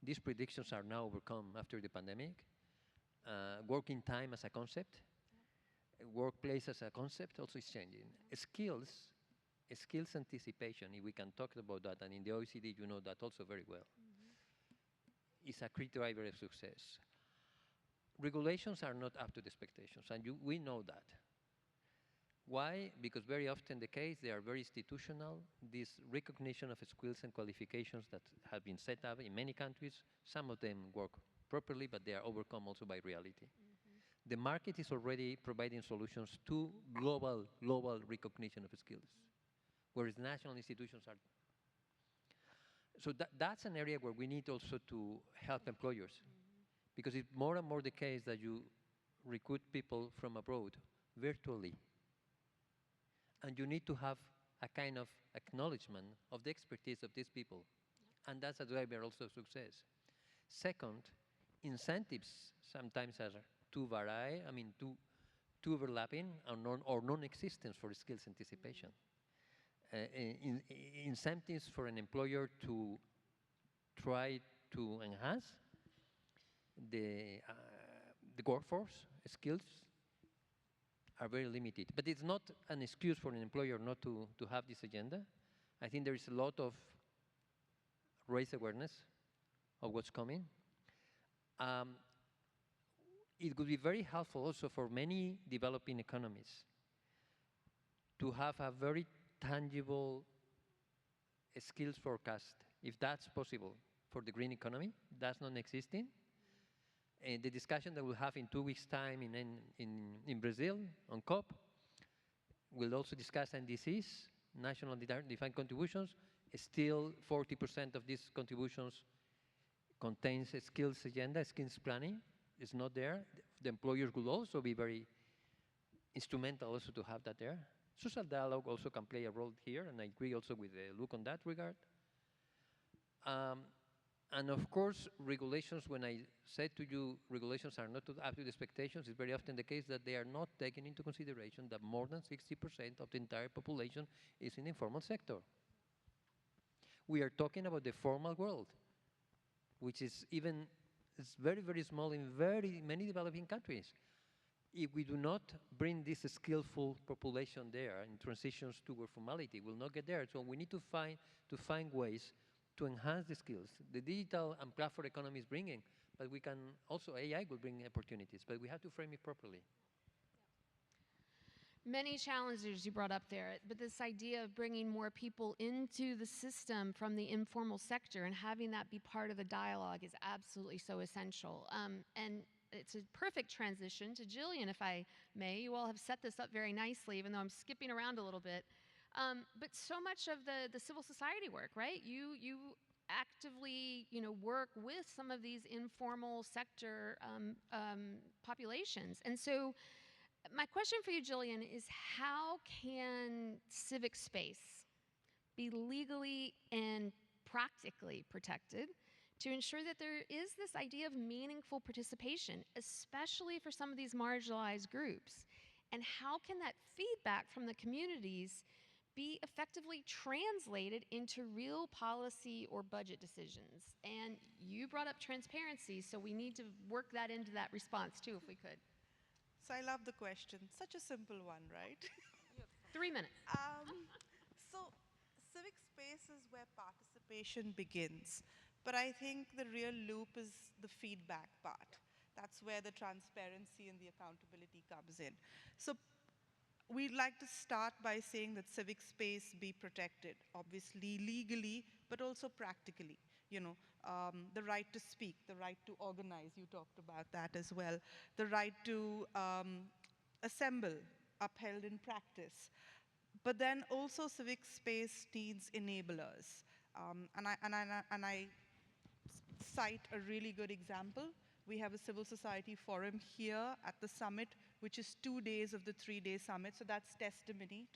These predictions are now overcome after the pandemic. Working time as a concept, workplace as a concept also is changing. Skills anticipation, if we can talk about that, and in the OECD you know that also very well, is a key driver of success. Regulations are not up to the expectations, and we know that. Why? Because very often the case, they are very institutional. This recognition of skills and qualifications that have been set up in many countries, some of them work properly, but they are overcome also by reality. The market is already providing solutions to global recognition of skills, whereas national institutions are. So that's an area where we need also to help employers, because it's more and more the case that you recruit people from abroad virtually. And you need to have a kind of acknowledgement of the expertise of these people. And that's a driver also of success. Second, incentives sometimes are too varied, too overlapping or non-existent for skills anticipation. Incentives for an employer to try to enhance the workforce skills are very limited. But it's not an excuse for an employer not to have this agenda. I think there is a lot of raise awareness of what's coming. It would be very helpful also for many developing economies to have a very tangible skills forecast, if that's possible, for the green economy. That's not existing. And the discussion that we'll have in 2 weeks' time in Brazil on COP will also discuss NDCs, national defined contributions. Still, 40% of these contributions contains a skills agenda, skills planning. It's not there. The employers will also be very instrumental also to have that there. Social dialogue also can play a role here, and I agree also with Luke on that regard. And of course, regulations, when I said to you regulations are not up to the expectations, it's very often the case that they are not taking into consideration that more than 60% of the entire population is in the informal sector. We are talking about the formal world, which is very, very small in many developing countries. If we do not bring this skillful population there in transitions toward formality, we'll not get there. So we need to find ways to enhance the skills. The digital and platform economy is bringing, but we can also, AI will bring opportunities, but we have to frame it properly. Many challenges you brought up there, but this idea of bringing more people into the system from the informal sector and having that be part of the dialogue is absolutely so essential. And it's a perfect transition to Jillian, if I may. You all have set this up very nicely, even though I'm skipping around a little bit. But so much of the civil society work, right? You actively, work with some of these informal sector populations. And so my question for you, Jillian, is how can civic space be legally and practically protected to ensure that there is this idea of meaningful participation, especially for some of these marginalized groups? And how can that feedback from the communities be effectively translated into real policy or budget decisions? And you brought up transparency, so we need to work that into that response too, if we could. So I love the question. Such a simple one, right? 3 minutes. So civic space is where participation begins. But I think the real loop is the feedback part. That's where the transparency and the accountability comes in. So we'd like to start by saying that civic space be protected, obviously legally, but also practically. The right to speak, the right to organize, you talked about that as well, the right to assemble, upheld in practice. But then also civic space needs enablers. And I cite a really good example. We have a civil society forum here at the summit, which is 2 days of the 3-day summit. So that's testimony.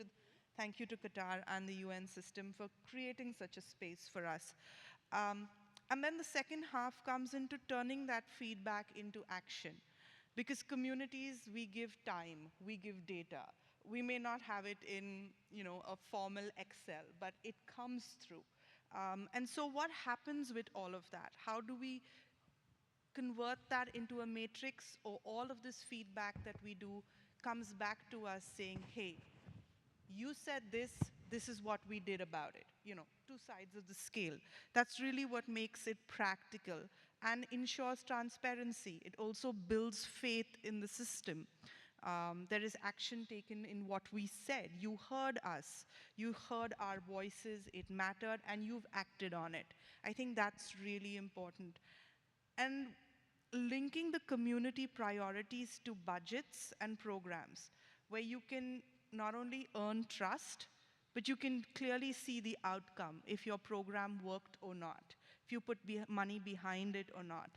Thank you to Qatar and the UN system for creating such a space for us. And then the second half comes into turning that feedback into action. Because communities, we give time, we give data. We may not have it in a formal Excel, but it comes through. And so what happens with all of that? How do we convert that into a matrix, or all of this feedback that we do comes back to us saying, hey, you said this, this is what we did about it. Two sides of the scale. That's really what makes it practical and ensures transparency. It also builds faith in the system. There is action taken in what we said. You heard us. You heard our voices. It mattered, and you've acted on it. I think that's really important. And linking the community priorities to budgets and programs, where you can not only earn trust, but you can clearly see the outcome, if your program worked or not, if you put money behind it or not.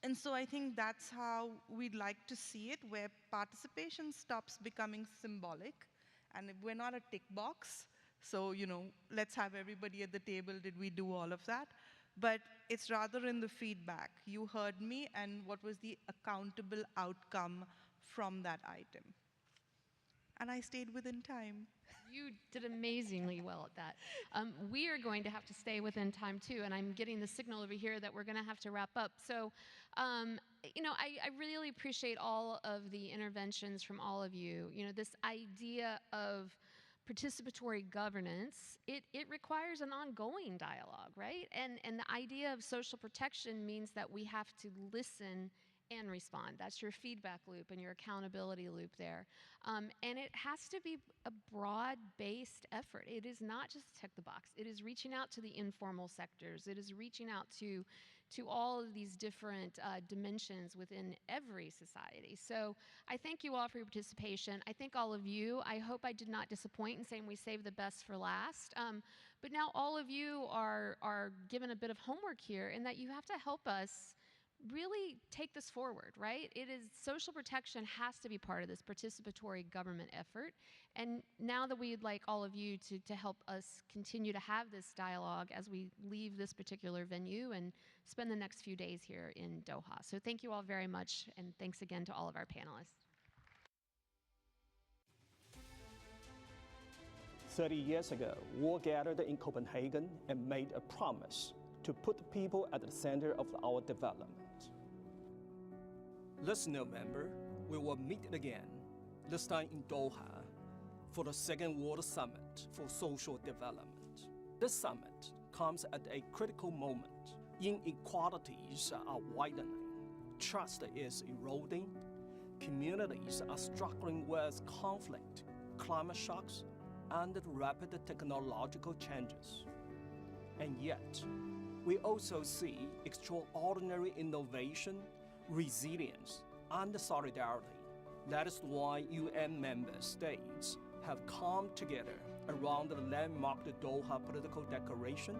And so I think that's how we'd like to see it, where participation stops becoming symbolic And we're not a tick box, so, let's have everybody at the table, did we do all of that? But it's rather in the feedback. You heard me, and what was the accountable outcome from that item? And I stayed within time. You did amazingly well at that. We are going to have to stay within time too, and I'm getting the signal over here that we're going to have to wrap up. So, I really appreciate all of the interventions from all of you. This idea of participatory governance, it requires an ongoing dialogue, right? And the idea of social protection means that we have to listen and respond. That's your feedback loop and your accountability loop there. And it has to be a broad-based effort. It is not just check the box. It is reaching out to the informal sectors. It is reaching out to all of these different dimensions within every society. So I thank you all for your participation. I thank all of you. I hope I did not disappoint in saying we saved the best for last. But now all of you are given a bit of homework here in that you have to help us really take this forward, right? Social protection has to be part of this participatory government effort. And now that we'd like all of you to help us continue to have this dialogue as we leave this particular venue and spend the next few days here in Doha. So thank you all very much, and thanks again to all of our panelists. 30 years ago, we gathered in Copenhagen and made a promise to put people at the center of our development. This November, we will meet again, this time in Doha, for the Second World Summit for Social Development. This summit comes at a critical moment. Inequalities are widening, trust is eroding, communities are struggling with conflict, climate shocks, and rapid technological changes. And yet, we also see extraordinary innovation, resilience, and solidarity. That is why UN member states have come together around the landmark Doha Political Declaration.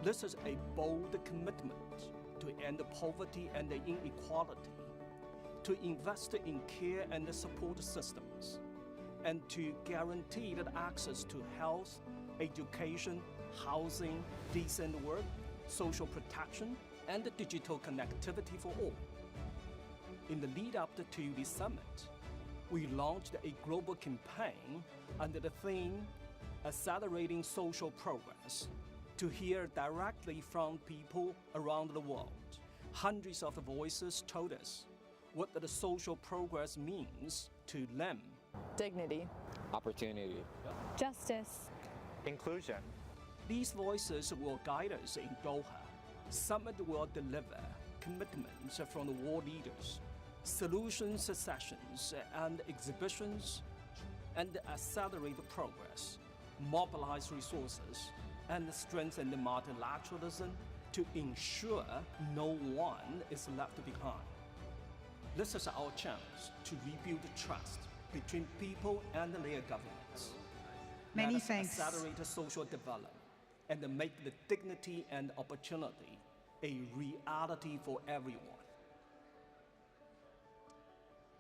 This is a bold commitment to end poverty and inequality, to invest in care and support systems, and to guarantee that access to health, education, housing, decent work, social protection, and digital connectivity for all. In the lead up to this summit, we launched a global campaign under the theme Accelerating Social Progress to hear directly from people around the world. Hundreds of voices told us what the social progress means to them. Dignity, opportunity, justice, inclusion. These voices will guide us in Doha. Summit will deliver commitments from the world leaders, solutions sessions and exhibitions, and accelerate progress, mobilize resources, and strengthen multilateralism to ensure no one is left behind. This is our chance to rebuild trust between people and their governments. Many Let us thanks. accelerate social development and make the dignity and opportunity a reality for everyone.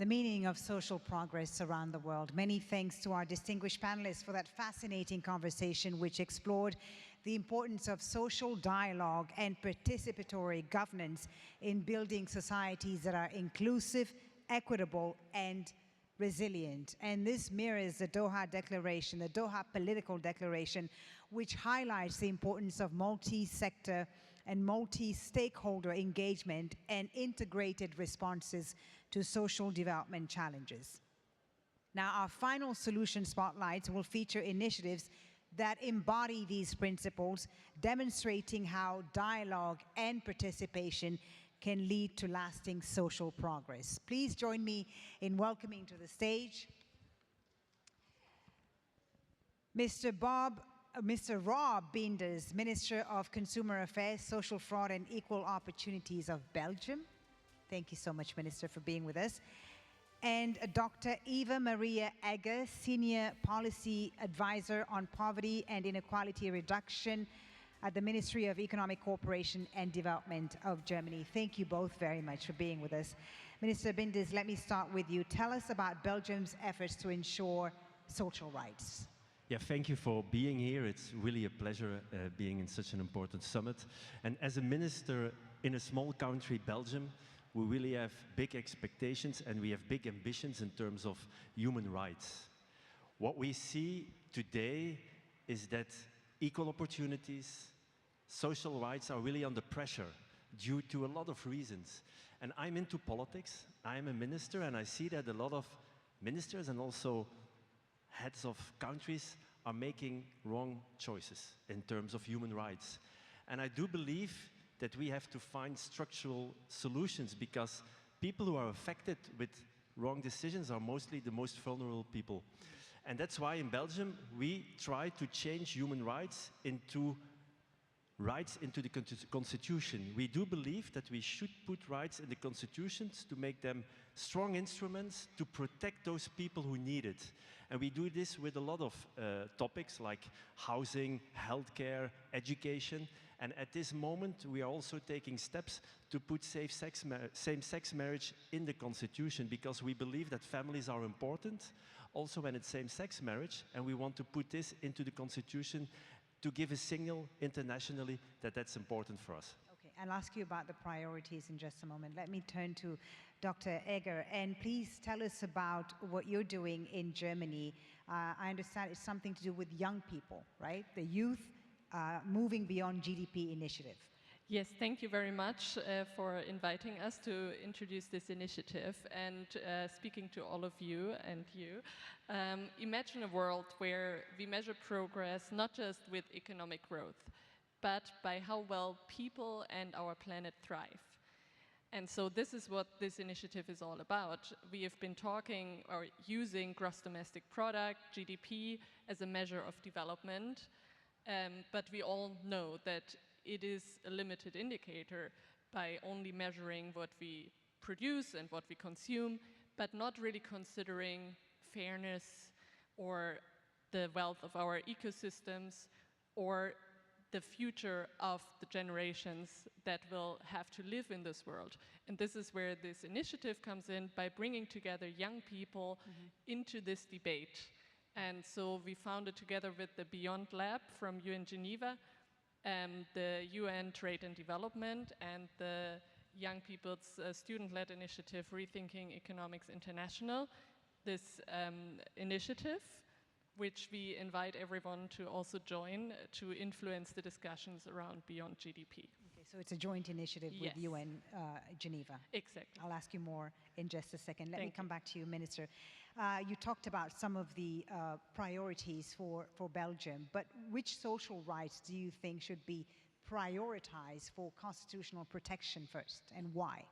The meaning of social progress around the world. Many thanks to our distinguished panelists for that fascinating conversation which explored the importance of social dialogue and participatory governance in building societies that are inclusive, equitable, and resilient. And this mirrors the Doha Declaration, the Doha Political Declaration, which highlights the importance of multi-sector and multi-stakeholder engagement and integrated responses to social development challenges. Now, our final solution spotlights will feature initiatives that embody these principles, demonstrating how dialogue and participation can lead to lasting social progress. Please join me in welcoming to the stage Mr. Rob Beenders, Minister of Consumer Affairs, Social Fraud and Equal Opportunities of Belgium. Thank you so much, Minister, for being with us. And Dr. Eva Maria Egger, Senior Policy Advisor on Poverty and Inequality Reduction at the Ministry of Economic Cooperation and Development of Germany. Thank you both very much for being with us. Minister Beenders, let me start with you. Tell us about Belgium's efforts to ensure social rights. Yeah, thank you for being here. It's really a pleasure being in such an important summit. And as a minister in a small country, Belgium, we really have big expectations and we have big ambitions in terms of human rights. What we see today is that equal opportunities, social rights are really under pressure due to a lot of reasons. And I'm into politics, I'm a minister, and I see that a lot of ministers and also heads of countries are making wrong choices in terms of human rights. And I do believe that we have to find structural solutions because people who are affected with wrong decisions are mostly the most vulnerable people. And that's why in Belgium we try to change human rights into the constitution. We do believe that we should put rights in the constitutions to make them strong instruments to protect those people who need it. And we do this with a lot of topics like housing, healthcare, education. And at this moment, we are also taking steps to put same-sex marriage in the constitution because we believe that families are important, also when it's same-sex marriage, and we want to put this into the constitution to give a signal internationally that that's important for us. Okay, I'll ask you about the priorities in just a moment. Let me turn to Dr. Egger, and please tell us about what you're doing in Germany. I understand it's something to do with young people, right? The youth moving beyond GDP initiative. Yes, thank you very much for inviting us to introduce this initiative and speaking to all of you and you. Imagine a world where we measure progress not just with economic growth, but by how well people and our planet thrive. And so this is what this initiative is all about. We have been talking or using gross domestic product, GDP, as a measure of development, but we all know that it is a limited indicator by only measuring what we produce and what we consume, but not really considering fairness or the wealth of our ecosystems or the future of the generations that will have to live in this world. And this is where this initiative comes in by bringing together young people into this debate. And so we founded together with the Beyond Lab from UN Geneva, the UN Trade and Development, and the Young People's Student-Led Initiative, Rethinking Economics International, this initiative, which we invite everyone to also join to influence the discussions around beyond GDP. Okay, so it's a joint initiative with UN Geneva. Exactly. I'll ask you more in just a second. Let me come back to you, Minister. You talked about some of the priorities for Belgium, but which social rights do you think should be prioritized for constitutional protection first, and why?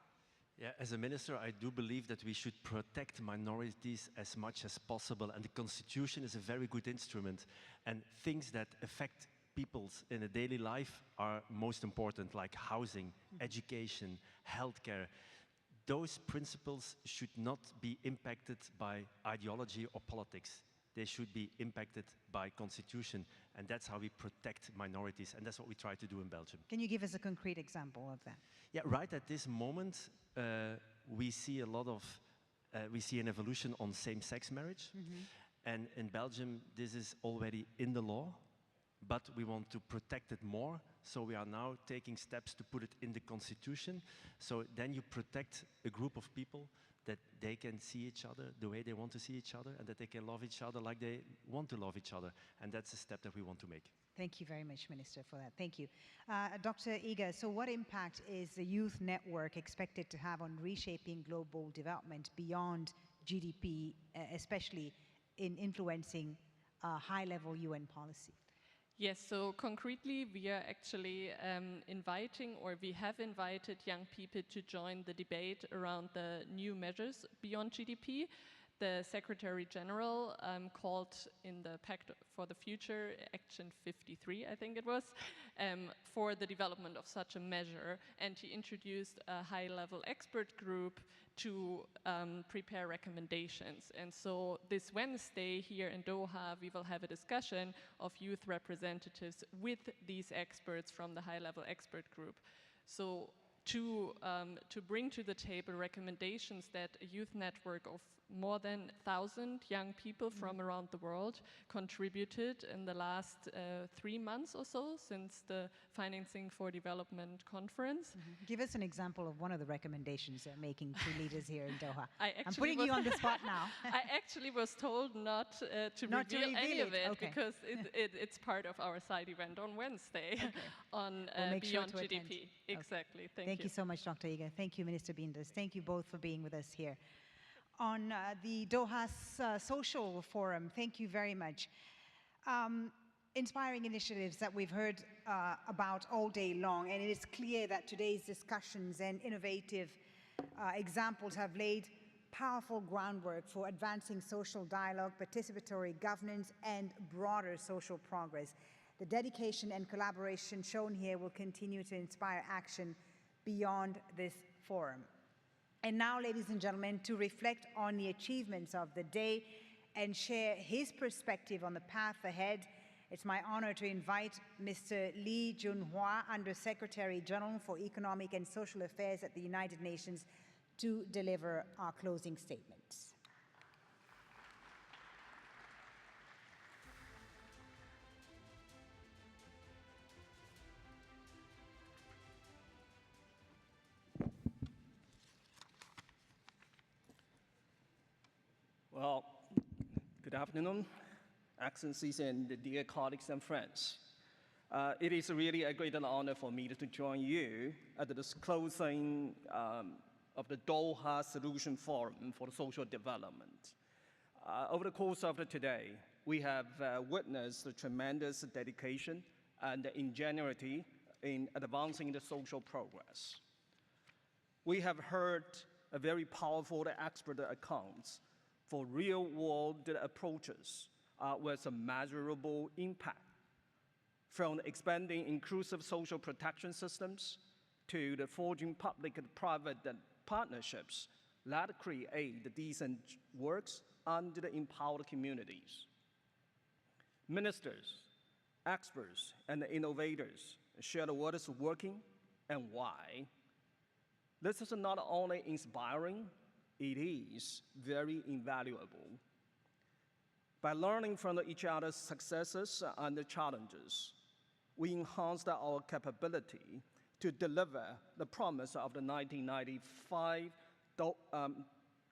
Yeah, as a minister, I do believe that we should protect minorities as much as possible, and the constitution is a very good instrument. And things that affect people's in a daily life are most important, like housing, education, healthcare. Those principles should not be impacted by ideology or politics. They should be impacted by constitution, and that's how we protect minorities, and that's what we try to do in Belgium. Can you give us a concrete example of that? Yeah, right at this moment, we see an evolution on same-sex marriage, and in Belgium, this is already in the law, but we want to protect it more, so we are now taking steps to put it in the constitution, so then you protect a group of people that they can see each other the way they want to see each other, and that they can love each other like they want to love each other, and that's a step that we want to make. Thank you very much, Minister, for that. Thank you. Dr. Iga, so what impact is the youth network expected to have on reshaping global development beyond GDP, especially in influencing high-level UN policy? Yes, so concretely, we are actually inviting, or we have invited young people to join the debate around the new measures beyond GDP. The Secretary General called in the Pact for the Future, Action 53, I think it was, for the development of such a measure. And he introduced a high-level expert group to prepare recommendations. And so this Wednesday here in Doha, we will have a discussion of youth representatives with these experts from the high-level expert group. So to bring to the table recommendations that a youth network of more than 1,000 young people from around the world contributed in the last 3 months or so since the Financing for Development conference. Give us an example of one of the recommendations they're making to leaders here in Doha. I'm actually putting you on the spot now. I actually was told not to Not to reveal any reveal of it, it okay. because it's part of our side event on Wednesday on We'll make sure Beyond to attend. GDP. Exactly. Thank you so much, Dr. Iga. Thank you, Minister Binders. Thank you both for being with us here. On the Doha Social Forum, thank you very much. Inspiring initiatives that we've heard about all day long, and it is clear that today's discussions and innovative examples have laid powerful groundwork for advancing social dialogue, participatory governance, and broader social progress. The dedication and collaboration shown here will continue to inspire action beyond this forum. And now, ladies and gentlemen, to reflect on the achievements of the day and share his perspective on the path ahead, it's my honor to invite Mr. Lee Junhua, Under-Secretary General for Economic and Social Affairs at the United Nations, to deliver our closing statements. Well, good afternoon, Excellencies and dear colleagues and friends. It is really a great honor for me to join you at this closing of the Doha Solution Forum for Social Development. Over the course of today, we have witnessed the tremendous dedication and ingenuity in advancing the social progress. We have heard a very powerful expert accounts for real-world approaches with a measurable impact, from expanding inclusive social protection systems to the forging public and private partnerships that create decent works and empowered communities. Ministers, experts, and innovators shared what is working and why. This is not only inspiring, it is very invaluable. By learning from each other's successes and challenges, we enhanced our capability to deliver the promise of the 1995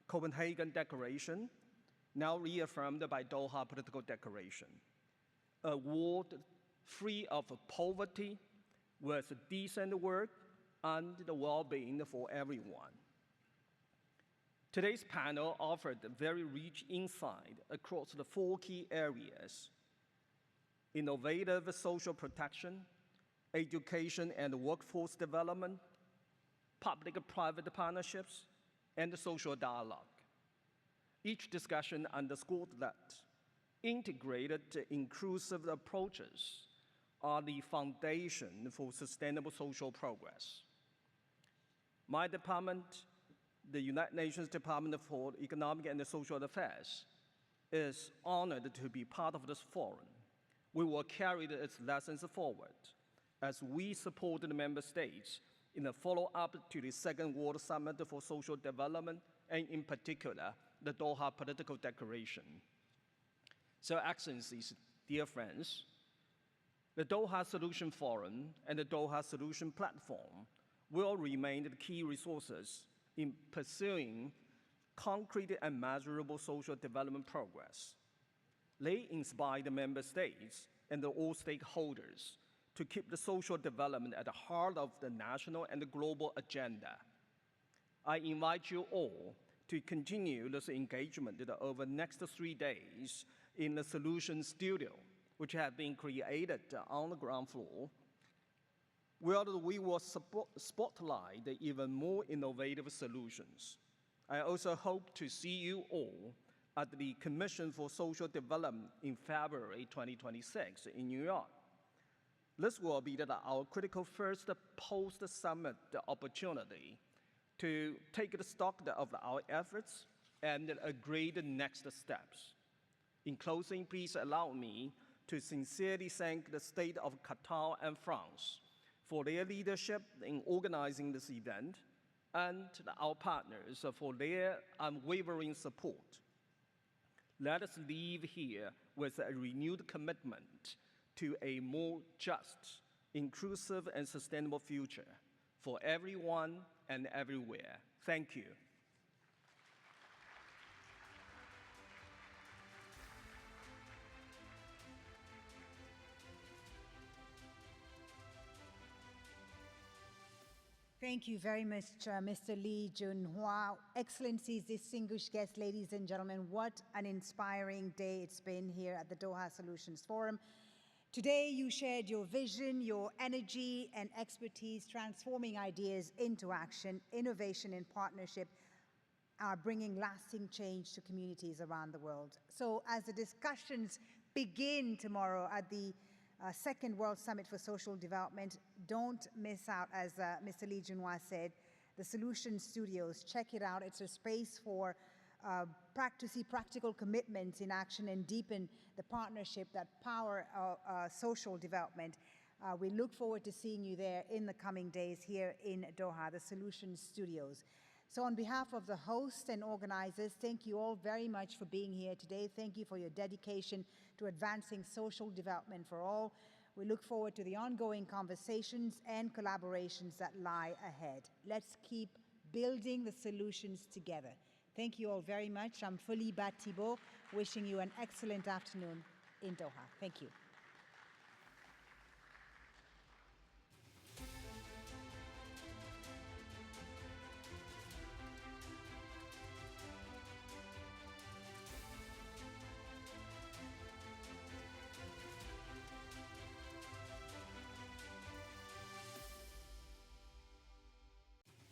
Copenhagen Declaration, now reaffirmed by Doha Political Declaration. A world free of poverty, with decent work and the well-being for everyone. Today's panel offered very rich insight across the 4 key areas: innovative social protection, education and workforce development, public-private partnerships, and social dialogue. Each discussion underscored that integrated, inclusive approaches are the foundation for sustainable social progress. My department, the United Nations Department for Economic and Social Affairs, is honored to be part of this forum. We will carry its lessons forward as we support the member states in the follow-up to the Second World Summit for Social Development, and in particular, the Doha Political Declaration. So, Excellencies, dear friends, the Doha Solution Forum and the Doha Solution Platform will remain the key resources in pursuing concrete and measurable social development progress. They inspire the member states and all stakeholders to keep the social development at the heart of the national and the global agenda. I invite you all to continue this engagement over the next 3 days in the Solution Studio, which have been created on the ground floor, where we will spotlight even more innovative solutions. I also hope to see you all at the Commission for Social Development in February 2026 in New York. This will be our critical first post-summit opportunity to take the stock of our efforts and agree the next steps. In closing, please allow me to sincerely thank the State of Qatar and France for their leadership in organizing this event, and our partners for their unwavering support. Let us leave here with a renewed commitment to a more just, inclusive, and sustainable future for everyone and everywhere. Thank you. Thank you very much, Mr. Lee Junhua. Excellencies, distinguished guests, ladies and gentlemen, what an inspiring day it's been here at the Doha Solutions Forum. Today, you shared your vision, your energy, and expertise, transforming ideas into action. Innovation and partnership are bringing lasting change to communities around the world. So as the discussions begin tomorrow at the Second World Summit for Social Development, don't miss out, as Mr. Lee Junhua said, the Solution Studios. Check it out. It's a space for see practical commitments in action and deepen the partnership that power social development. We look forward to seeing you there in the coming days here in Doha, the Solution Studios. So on behalf of the hosts and organizers, thank you all very much for being here today. Thank you for your dedication to advancing social development for all. We look forward to the ongoing conversations and collaborations that lie ahead. Let's keep building the solutions together. Thank you all very much. I'm Foliba Thibault, wishing you an excellent afternoon in Doha. Thank you.